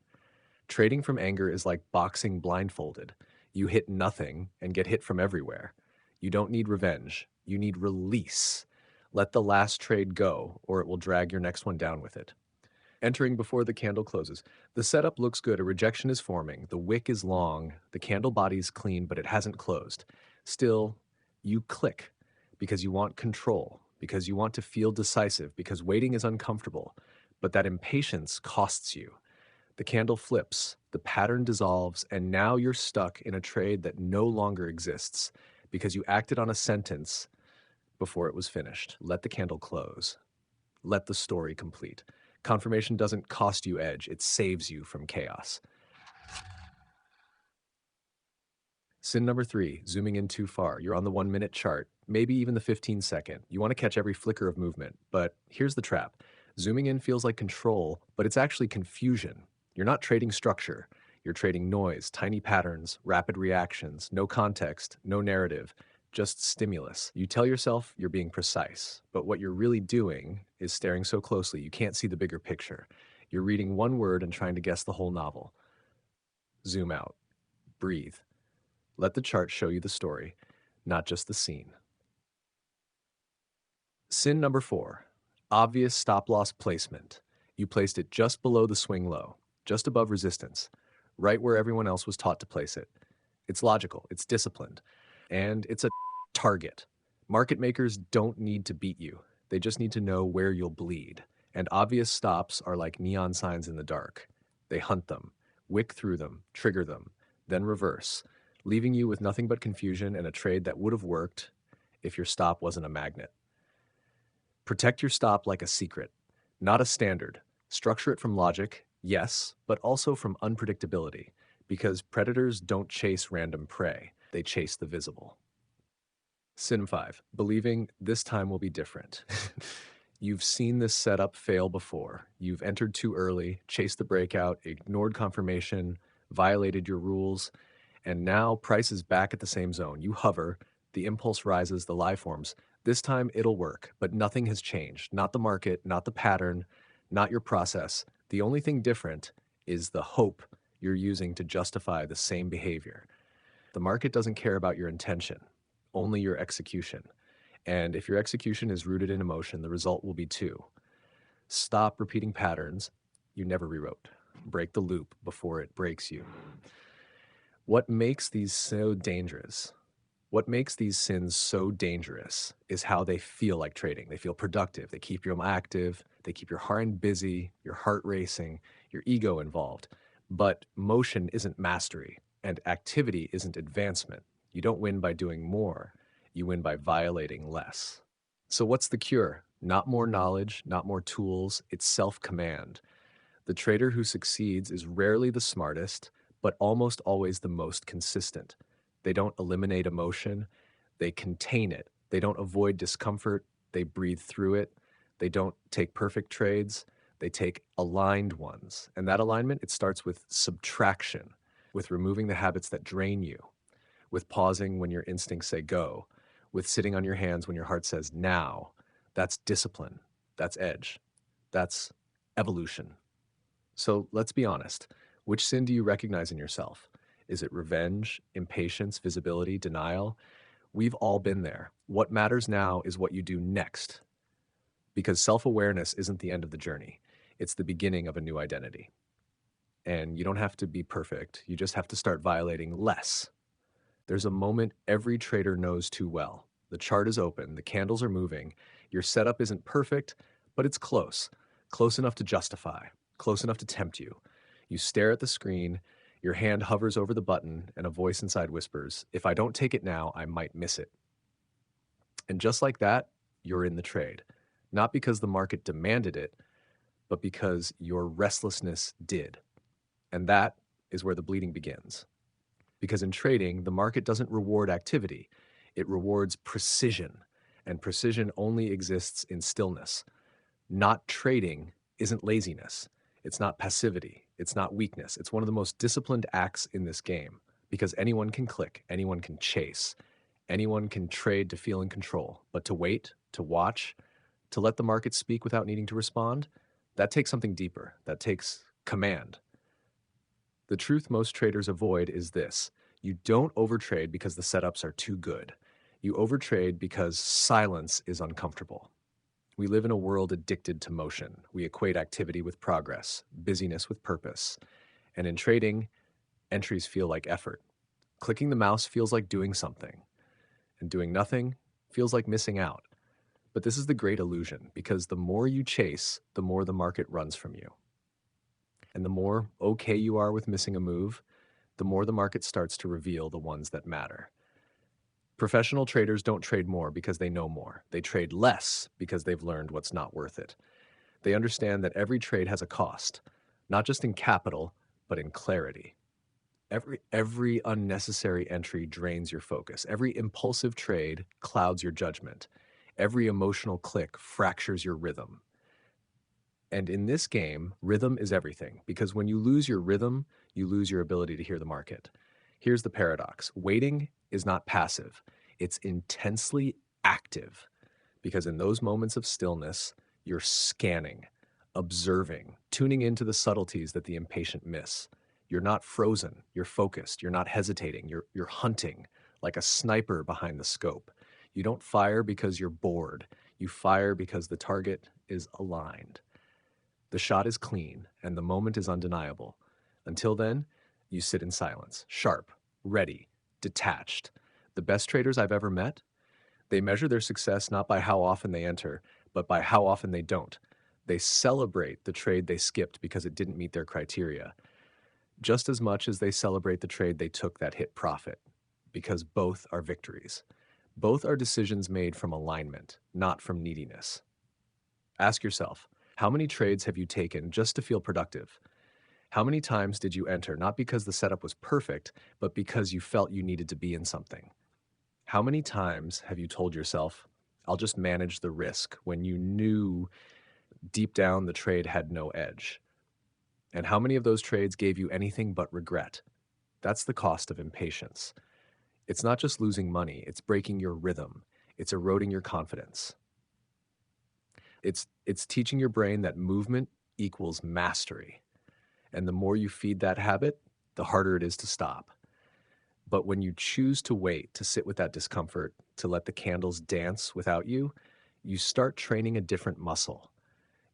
Trading from anger is like boxing blindfolded. You hit nothing and get hit from everywhere. You don't need revenge. You need release. Let the last trade go, or it will drag your next one down with it. Entering before the candle closes. The setup looks good. A rejection is forming. The wick is long. The candle body's clean, but it hasn't closed. Still, you click because you want control, because you want to feel decisive, because waiting is uncomfortable. But that impatience costs you. The candle flips, the pattern dissolves, and now you're stuck in a trade that no longer exists because you acted on a sentence before it was finished. Let the candle close. Let the story complete. Confirmation doesn't cost you edge, it saves you from chaos. Sin number 3, zooming in too far. You're on the 1-minute chart, maybe even the 15-second. You want to catch every flicker of movement, but here's the trap. Zooming in feels like control, but it's actually confusion. You're not trading structure. You're trading noise, tiny patterns, rapid reactions, no context, no narrative, just stimulus. You tell yourself you're being precise, but what you're really doing is staring so closely you can't see the bigger picture. You're reading one word and trying to guess the whole novel. Zoom out. Breathe. Let the chart show you the story, not just the scene. Sin number 4, obvious stop-loss placement. You placed it just below the swing low, just above resistance, right where everyone else was taught to place it. It's logical, it's disciplined, and it's a target. Market makers don't need to beat you. They just need to know where you'll bleed. And obvious stops are like neon signs in the dark. They hunt them, wick through them, trigger them, then reverse, leaving you with nothing but confusion and a trade that would have worked if your stop wasn't a magnet. Protect your stop like a secret, not a standard. Structure it from logic, yes, but also from unpredictability, because predators don't chase random prey, they chase the visible. Sin 5, believing this time will be different. You've seen this setup fail before. You've entered too early, chased the breakout, ignored confirmation, violated your rules, and now price is back at the same zone. You hover, the impulse rises, the lie forms. This time it'll work, but nothing has changed. Not the market, not the pattern, not your process. The only thing different is the hope you're using to justify the same behavior. The market doesn't care about your intention, only your execution. And if your execution is rooted in emotion, the result will be too. Stop repeating patterns you never rewrote. Break the loop before it breaks you. What makes these so dangerous? What makes these sins so dangerous is how they feel like trading. They feel productive. They keep you active. They keep your mind busy, your heart racing, your ego involved. But motion isn't mastery, and activity isn't advancement. You don't win by doing more. You win by violating less. So what's the cure? Not more knowledge, not more tools. It's self-command. The trader who succeeds is rarely the smartest, but almost always the most consistent. They don't eliminate emotion, they contain it. They don't avoid discomfort, they breathe through it. They don't take perfect trades, they take aligned ones. And that alignment, it starts with subtraction, with removing the habits that drain you, with pausing when your instincts say go, with sitting on your hands when your heart says now. That's discipline, that's edge, that's evolution. So let's be honest. Which sin do you recognize in yourself? Is it revenge, impatience, visibility, denial? We've all been there. What matters now is what you do next. Because self-awareness isn't the end of the journey. It's the beginning of a new identity. And you don't have to be perfect. You just have to start violating less. There's a moment every trader knows too well. The chart is open, the candles are moving. Your setup isn't perfect, but it's close. Close enough to justify, close enough to tempt you. You stare at the screen, your hand hovers over the button, and a voice inside whispers, if I don't take it now, I might miss it. And just like that, you're in the trade. Not because the market demanded it, but because your restlessness did. And that is where the bleeding begins. Because in trading, the market doesn't reward activity, it rewards precision. And precision only exists in stillness. Not trading isn't laziness. It's not passivity. It's not weakness. It's one of the most disciplined acts in this game because anyone can click, anyone can chase, anyone can trade to feel in control. But to wait, to watch, to let the market speak without needing to respond, that takes something deeper. That takes command. The truth most traders avoid is this: you don't overtrade because the setups are too good. You overtrade because silence is uncomfortable. We live in a world addicted to motion. We equate activity with progress, busyness with purpose. And in trading, entries feel like effort. Clicking the mouse feels like doing something, and doing nothing feels like missing out. But this is the great illusion, because the more you chase, the more the market runs from you. And the more okay you are with missing a move, the more the market starts to reveal the ones that matter. Professional traders don't trade more because they know more. They trade less because they've learned what's not worth it. They understand that every trade has a cost, not just in capital, but in clarity. Every unnecessary entry drains your focus. Every impulsive trade clouds your judgment. Every emotional click fractures your rhythm. And in this game, rhythm is everything, because when you lose your rhythm, you lose your ability to hear the market. Here's the paradox: waiting is not passive, it's intensely active, because in those moments of stillness, you're scanning, observing, tuning into the subtleties that the impatient miss. You're not frozen, you're focused, you're not hesitating, you're hunting like a sniper behind the scope. You don't fire because you're bored, you fire because the target is aligned. The shot is clean and the moment is undeniable. Until then, you sit in silence, sharp, ready, detached. The best traders I've ever met, they measure their success not by how often they enter, but by how often they don't. They celebrate the trade they skipped because it didn't meet their criteria, just as much as they celebrate the trade they took that hit profit, because both are victories. Both are decisions made from alignment, not from neediness. Ask yourself, how many trades have you taken just to feel productive? How many times did you enter not because the setup was perfect, but because you felt you needed to be in something? How many times have you told yourself, I'll just manage the risk, when you knew deep down the trade had no edge? And how many of those trades gave you anything but regret? That's the cost of impatience. It's not just losing money, it's breaking your rhythm. It's eroding your confidence. It's teaching your brain that movement equals mastery. And the more you feed that habit, the harder it is to stop. But when you choose to wait, to sit with that discomfort, to let the candles dance without you, you start training a different muscle.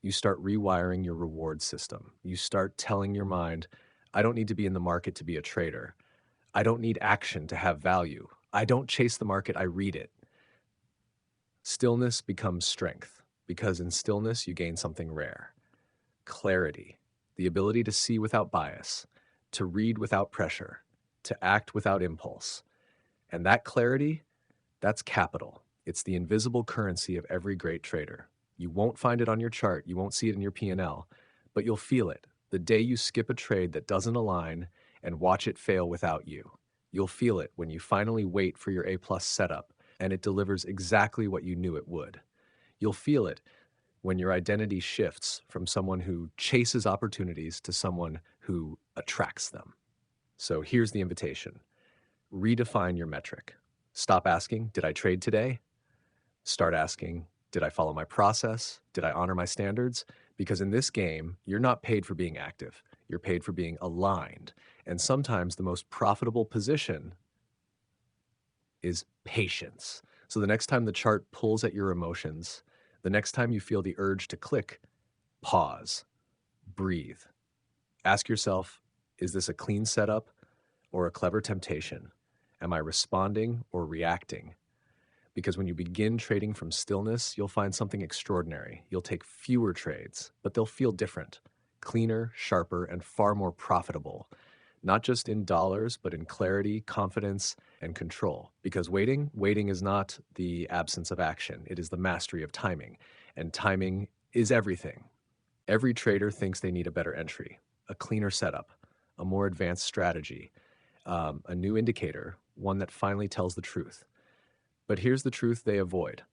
You start rewiring your reward system. You start telling your mind, I don't need to be in the market to be a trader. I don't need action to have value. I don't chase the market, I read it. Stillness becomes strength, because in stillness you gain something rare: clarity, the ability to see without bias, to read without pressure, to act without impulse. And that clarity, that's capital. It's the invisible currency of every great trader. You won't find it on your chart, you won't see it in your P&L, but you'll feel it the day you skip a trade that doesn't align and watch it fail without you. You'll feel it when you finally wait for your A-plus setup and it delivers exactly what you knew it would. You'll feel it when your identity shifts from someone who chases opportunities to someone who attracts them. So here's the invitation: redefine your metric. Stop asking, did I trade today? Start asking, did I follow my process? Did I honor my standards? Because in this game, you're not paid for being active. You're paid for being aligned. And sometimes the most profitable position is patience. So the next time the chart pulls at your emotions, the next time you feel the urge to click, pause, breathe. Ask yourself, is this a clean setup or a clever temptation? Am I responding or reacting? Because when you begin trading from stillness, you'll find something extraordinary. You'll take fewer trades, but they'll feel different, cleaner, sharper, and far more profitable. Not just in dollars, but in clarity, confidence, and control. Because waiting is not the absence of action. It is the mastery of timing. And timing is everything. Every trader thinks they need a better entry, a cleaner setup, a more advanced strategy, a new indicator, one that finally tells the truth. But here's the truth they avoid.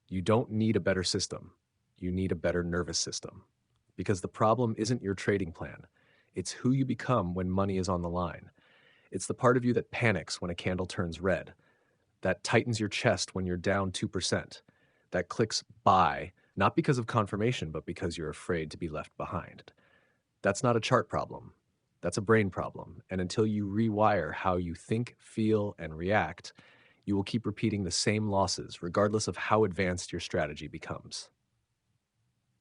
You don't need a better system. You need a better nervous system. Because the problem isn't your trading plan. It's who you become when money is on the line. It's the part of you that panics when a candle turns red, that tightens your chest when you're down 2%, that clicks buy, not because of confirmation, but because you're afraid to be left behind. That's not a chart problem. That's a brain problem. And until you rewire how you think, feel, and react, you will keep repeating the same losses, regardless of how advanced your strategy becomes.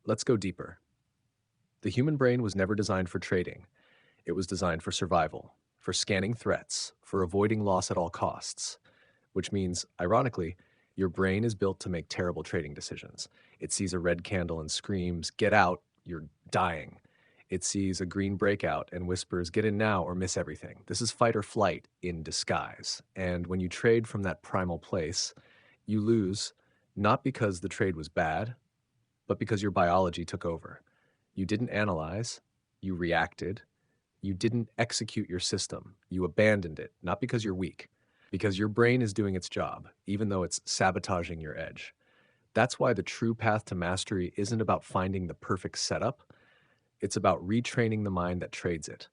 Let's go deeper. The human brain was never designed for trading. It was designed for survival, for scanning threats, for avoiding loss at all costs. Which means, ironically, your brain is built to make terrible trading decisions. It sees a red candle and screams, "Get out, you're dying." It sees a green breakout and whispers, "Get in now or miss everything." This is fight or flight in disguise. And when you trade from that primal place, you lose not because the trade was bad, but because your biology took over. You didn't analyze, you reacted. You didn't execute your system. You abandoned it, not because you're weak, because your brain is doing its job, even though it's sabotaging your edge. That's why the true path to mastery isn't about finding the perfect setup. It's about retraining the mind that trades it.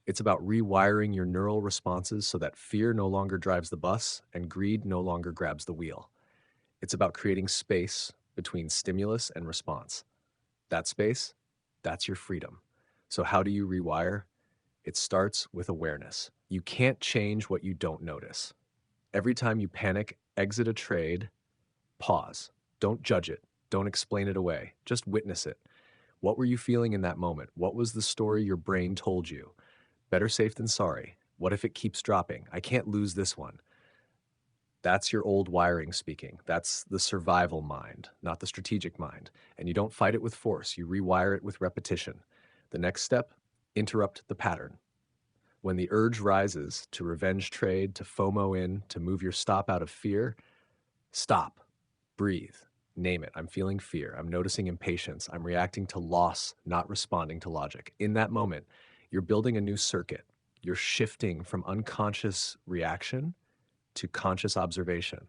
It's about rewiring your neural responses so that fear no longer drives the bus and greed no longer grabs the wheel. It's about creating space between stimulus and response. That space, that's your freedom. So how do you rewire? It starts with awareness. You can't change what you don't notice. Every time you panic, exit a trade, pause. Don't judge it. Don't explain it away. Just witness it. What were you feeling in that moment? What was the story your brain told you? Better safe than sorry. What if it keeps dropping? I can't lose this one. That's your old wiring speaking. That's the survival mind, not the strategic mind. And you don't fight it with force. You rewire it with repetition. The next step, interrupt the pattern. When the urge rises to revenge trade, to FOMO in, to move your stop out of fear, stop, breathe, name it. I'm feeling fear. I'm noticing impatience. I'm reacting to loss, not responding to logic. In that moment, you're building a new circuit. You're shifting from unconscious reaction to conscious observation.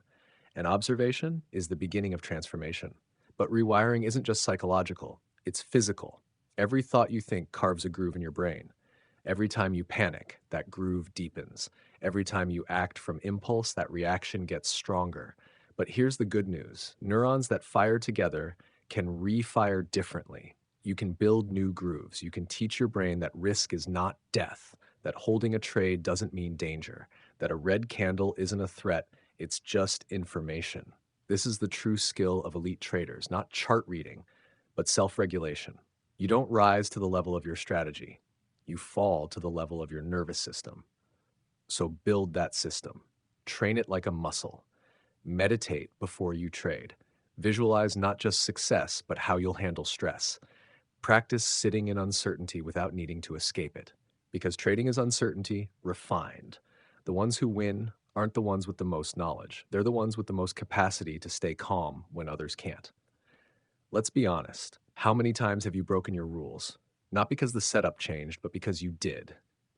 And observation is the beginning of transformation. But rewiring isn't just psychological, it's physical. Every thought you think carves a groove in your brain. Every time you panic, that groove deepens. Every time you act from impulse, that reaction gets stronger. But here's the good news. Neurons that fire together can refire differently. You can build new grooves. You can teach your brain that risk is not death, that holding a trade doesn't mean danger, that a red candle isn't a threat, it's just information. This is the true skill of elite traders, not chart reading, but self-regulation. You don't rise to the level of your strategy. You fall to the level of your nervous system. So build that system. Train it like a muscle. Meditate before you trade. Visualize not just success, but how you'll handle stress. Practice sitting in uncertainty without needing to escape it. Because trading is uncertainty refined. The ones who win aren't the ones with the most knowledge. They're the ones with the most capacity to stay calm when others can't. Let's be honest. How many times have you broken your rules? Not because the setup changed, but because you did.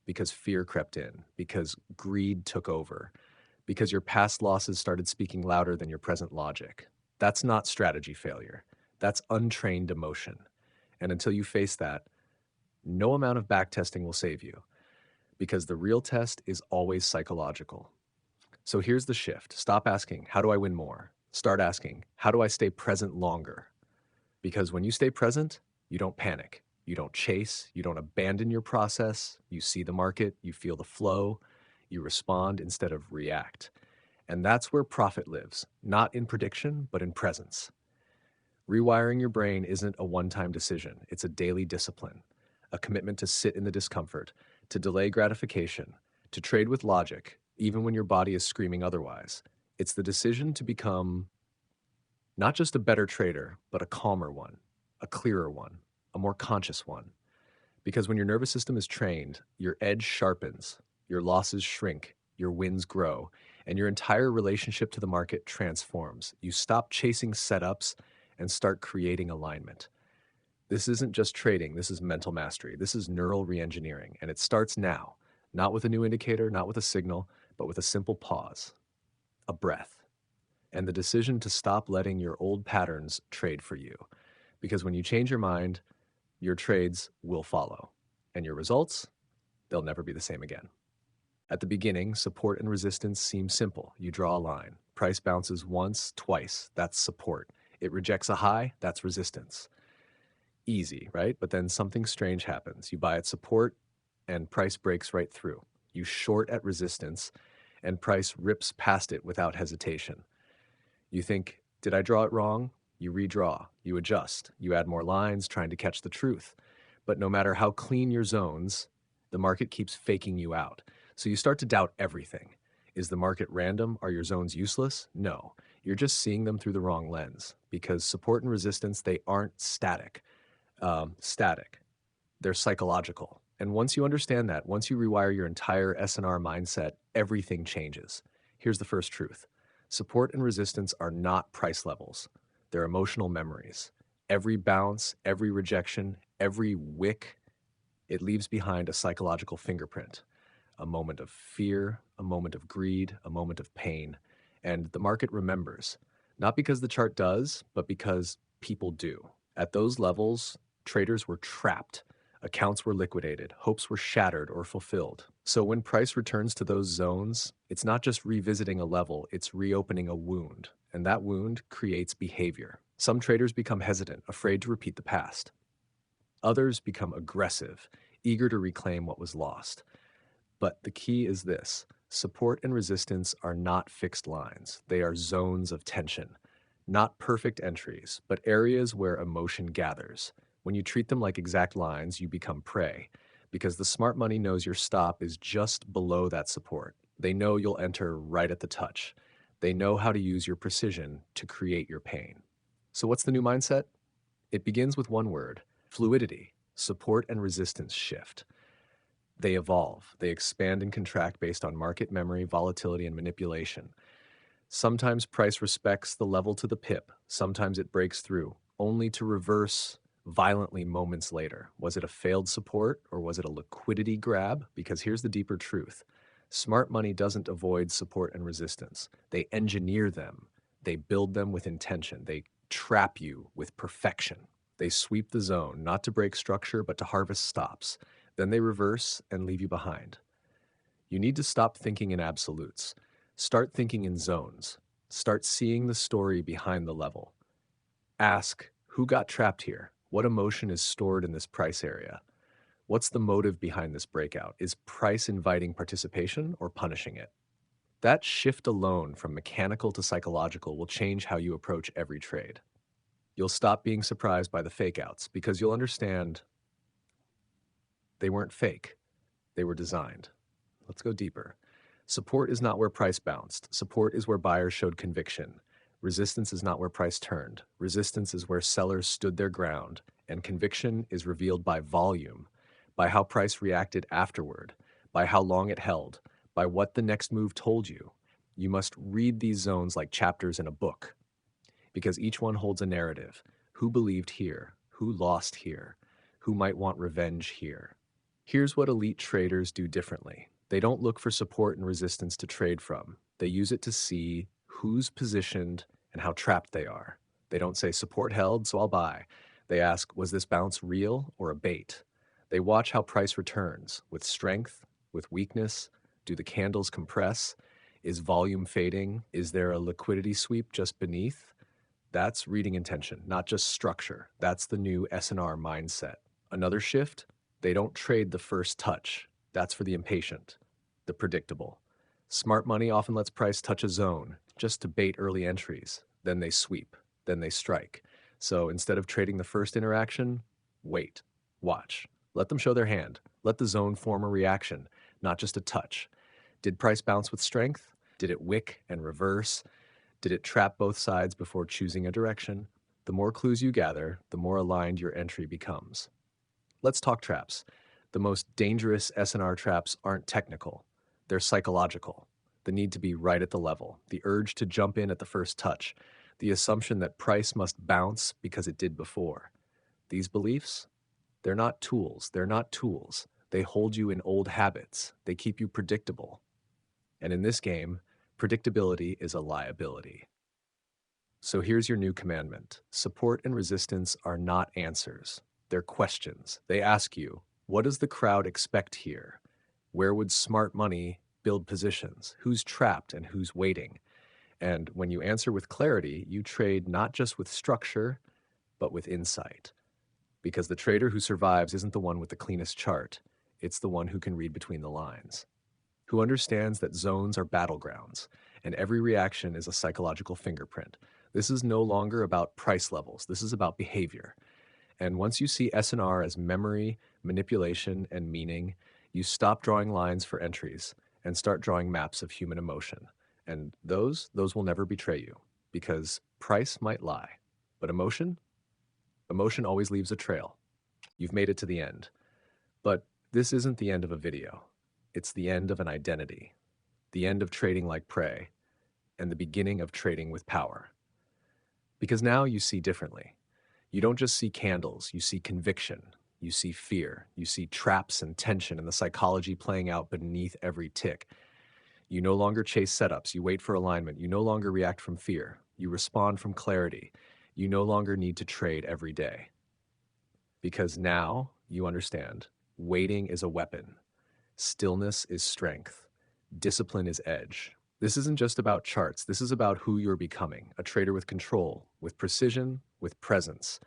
Because fear crept in. Because greed took over. Because your past losses started speaking louder than your present logic. That's not strategy failure. That's untrained emotion. And until you face that, no amount of backtesting will save you. Because the real test is always psychological. So here's the shift. Stop asking, how do I win more? Start asking, how do I stay present longer? Because when you stay present, you don't panic. You don't chase. You don't abandon your process. You see the market. You feel the flow. You respond instead of react. And that's where profit lives, not in prediction, but in presence. Rewiring your brain isn't a one-time decision. It's a daily discipline, a commitment to sit in the discomfort, to delay gratification, to trade with logic, even when your body is screaming otherwise. It's the decision to become not just a better trader, but a calmer one, a clearer one, a more conscious one. Because when your nervous system is trained, your edge sharpens, your losses shrink, your wins grow, and your entire relationship to the market transforms. You stop chasing setups and start creating alignment. This isn't just trading, this is mental mastery. This is neural reengineering, and it starts now, not with a new indicator, not with a signal, but with a simple pause, a breath, and the decision to stop letting your old patterns trade for you. Because when you change your mind, your trades will follow, and your results, they'll never be the same again. At the beginning, support and resistance seem simple. You draw a line. Price bounces once, twice, that's support. It rejects a high, that's resistance. Easy, right? But then something strange happens. You buy at support and price breaks right through. You short at resistance and price rips past it without hesitation. You think, did I draw it wrong? You redraw, you adjust, you add more lines trying to catch the truth. But no matter how clean your zones, the market keeps faking you out. So you start to doubt everything. Is the market random? Are your zones useless? No. You're just seeing them through the wrong lens because support and resistance, they aren't static. They're psychological. And once you understand that, once you rewire your entire S&R mindset, everything changes. Here's the first truth. Support and resistance are not price levels. They're emotional memories. Every bounce, every rejection, every wick, it leaves behind a psychological fingerprint, a moment of fear, a moment of greed, a moment of pain. And the market remembers, not because the chart does, but because people do. At those levels, traders were trapped. Accounts were liquidated, hopes were shattered or fulfilled. So when price returns to those zones, it's not just revisiting a level, it's reopening a wound. And that wound creates behavior. Some traders become hesitant, afraid to repeat the past. Others become aggressive, eager to reclaim what was lost. But the key is this: support and resistance are not fixed lines. They are zones of tension, not perfect entries, but areas where emotion gathers. When you treat them like exact lines, you become prey, because the smart money knows your stop is just below that support. They know you'll enter right at the touch. They know how to use your precision to create your pain. So what's the new mindset? It begins with one word: fluidity. Support and resistance shift. They evolve. They expand and contract based on market memory, volatility, and manipulation. Sometimes price respects the level to the pip. Sometimes it breaks through, only to reverse violently moments later. Was it a failed support or was it a liquidity grab? Because here's the deeper truth. Smart money doesn't avoid support and resistance. They engineer them. They build them with intention. They trap you with perfection. They sweep the zone, not to break structure, but to harvest stops. Then they reverse and leave you behind. You need to stop thinking in absolutes. Start thinking in zones. Start seeing the story behind the level. Ask, who got trapped here? What emotion is stored in this price area? What's the motive behind this breakout? Is price inviting participation or punishing it? That shift alone from mechanical to psychological will change how you approach every trade. You'll stop being surprised by the fake outs because you'll understand they weren't fake, they were designed. Let's go deeper. Support is not where price bounced. Support is where buyers showed conviction. Resistance is not where price turned. Resistance is where sellers stood their ground. And conviction is revealed by volume, by how price reacted afterward, by how long it held, by what the next move told you. You must read these zones like chapters in a book, because each one holds a narrative. Who believed here? Who lost here? Who might want revenge here? Here's what elite traders do differently. They don't look for support and resistance to trade from. They use it to see who's positioned and how trapped they are. They don't say support held, so I'll buy. They ask, was this bounce real or a bait? They watch how price returns, with strength, with weakness. Do the candles compress? Is volume fading? Is there a liquidity sweep just beneath? That's reading intention, not just structure. That's the new S&R mindset. Another shift: they don't trade the first touch. That's for the impatient, the predictable. Smart money often lets price touch a zone just to bait early entries. Then they sweep, then they strike. So instead of trading the first interaction, wait, watch. Let them show their hand. Let the zone form a reaction, not just a touch. Did price bounce with strength? Did it wick and reverse? Did it trap both sides before choosing a direction? The more clues you gather, the more aligned your entry becomes. Let's talk traps. The most dangerous S&R traps aren't technical. They're psychological. The need to be right at the level, the urge to jump in at the first touch, the assumption that price must bounce because it did before. These beliefs, they're not tools. They're not tools. They hold you in old habits. They keep you predictable. And in this game, predictability is a liability. So here's your new commandment. Support and resistance are not answers. They're questions. They ask you, what does the crowd expect here? Where would smart money build positions? Who's trapped and who's waiting? And when you answer with clarity, you trade not just with structure, but with insight. Because the trader who survives isn't the one with the cleanest chart. It's the one who can read between the lines, who understands that zones are battlegrounds, and every reaction is a psychological fingerprint. This is no longer about price levels. This is about behavior. And once you see S&R as memory, manipulation, and meaning, you stop drawing lines for entries and start drawing maps of human emotion. And those will never betray you, because price might lie, but emotion always leaves a trail. You've made it to the end. But this isn't the end of a video. It's the end of an identity, the end of trading like prey, and the beginning of trading with power. Because now you see differently. You don't just see candles, you see conviction, you see fear, you see traps and tension and the psychology playing out beneath every tick. You no longer chase setups, you wait for alignment, you no longer react from fear, you respond from clarity. You no longer need to trade every day. Because now you understand, waiting is a weapon, stillness is strength, discipline is edge. This isn't just about charts, this is about who you're becoming, a trader with control, with precision, with presence.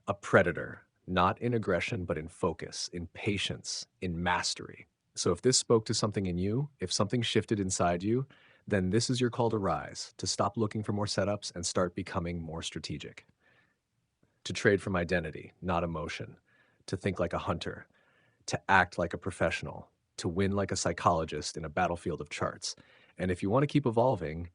A predator, not in aggression, but in focus, in patience, in mastery. So if this spoke to something in you, if something shifted inside you, then this is your call to rise, to stop looking for more setups and start becoming more strategic. To trade from identity, not emotion. To think like a hunter. To act like a professional. To win like a psychologist in a battlefield of charts. And if you want to keep evolving,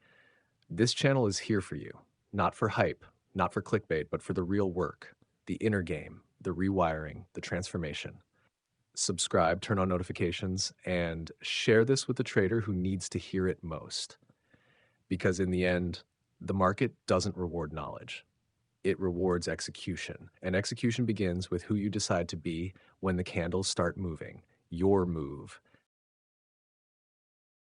this channel is here for you. Not for hype, not for clickbait, but for the real work. The inner game, the rewiring, the transformation. Subscribe, turn on notifications, and share this with the trader who needs to hear it most. Because in the end, the market doesn't reward knowledge. It rewards execution. And execution begins with who you decide to be when the candles start moving. Your move.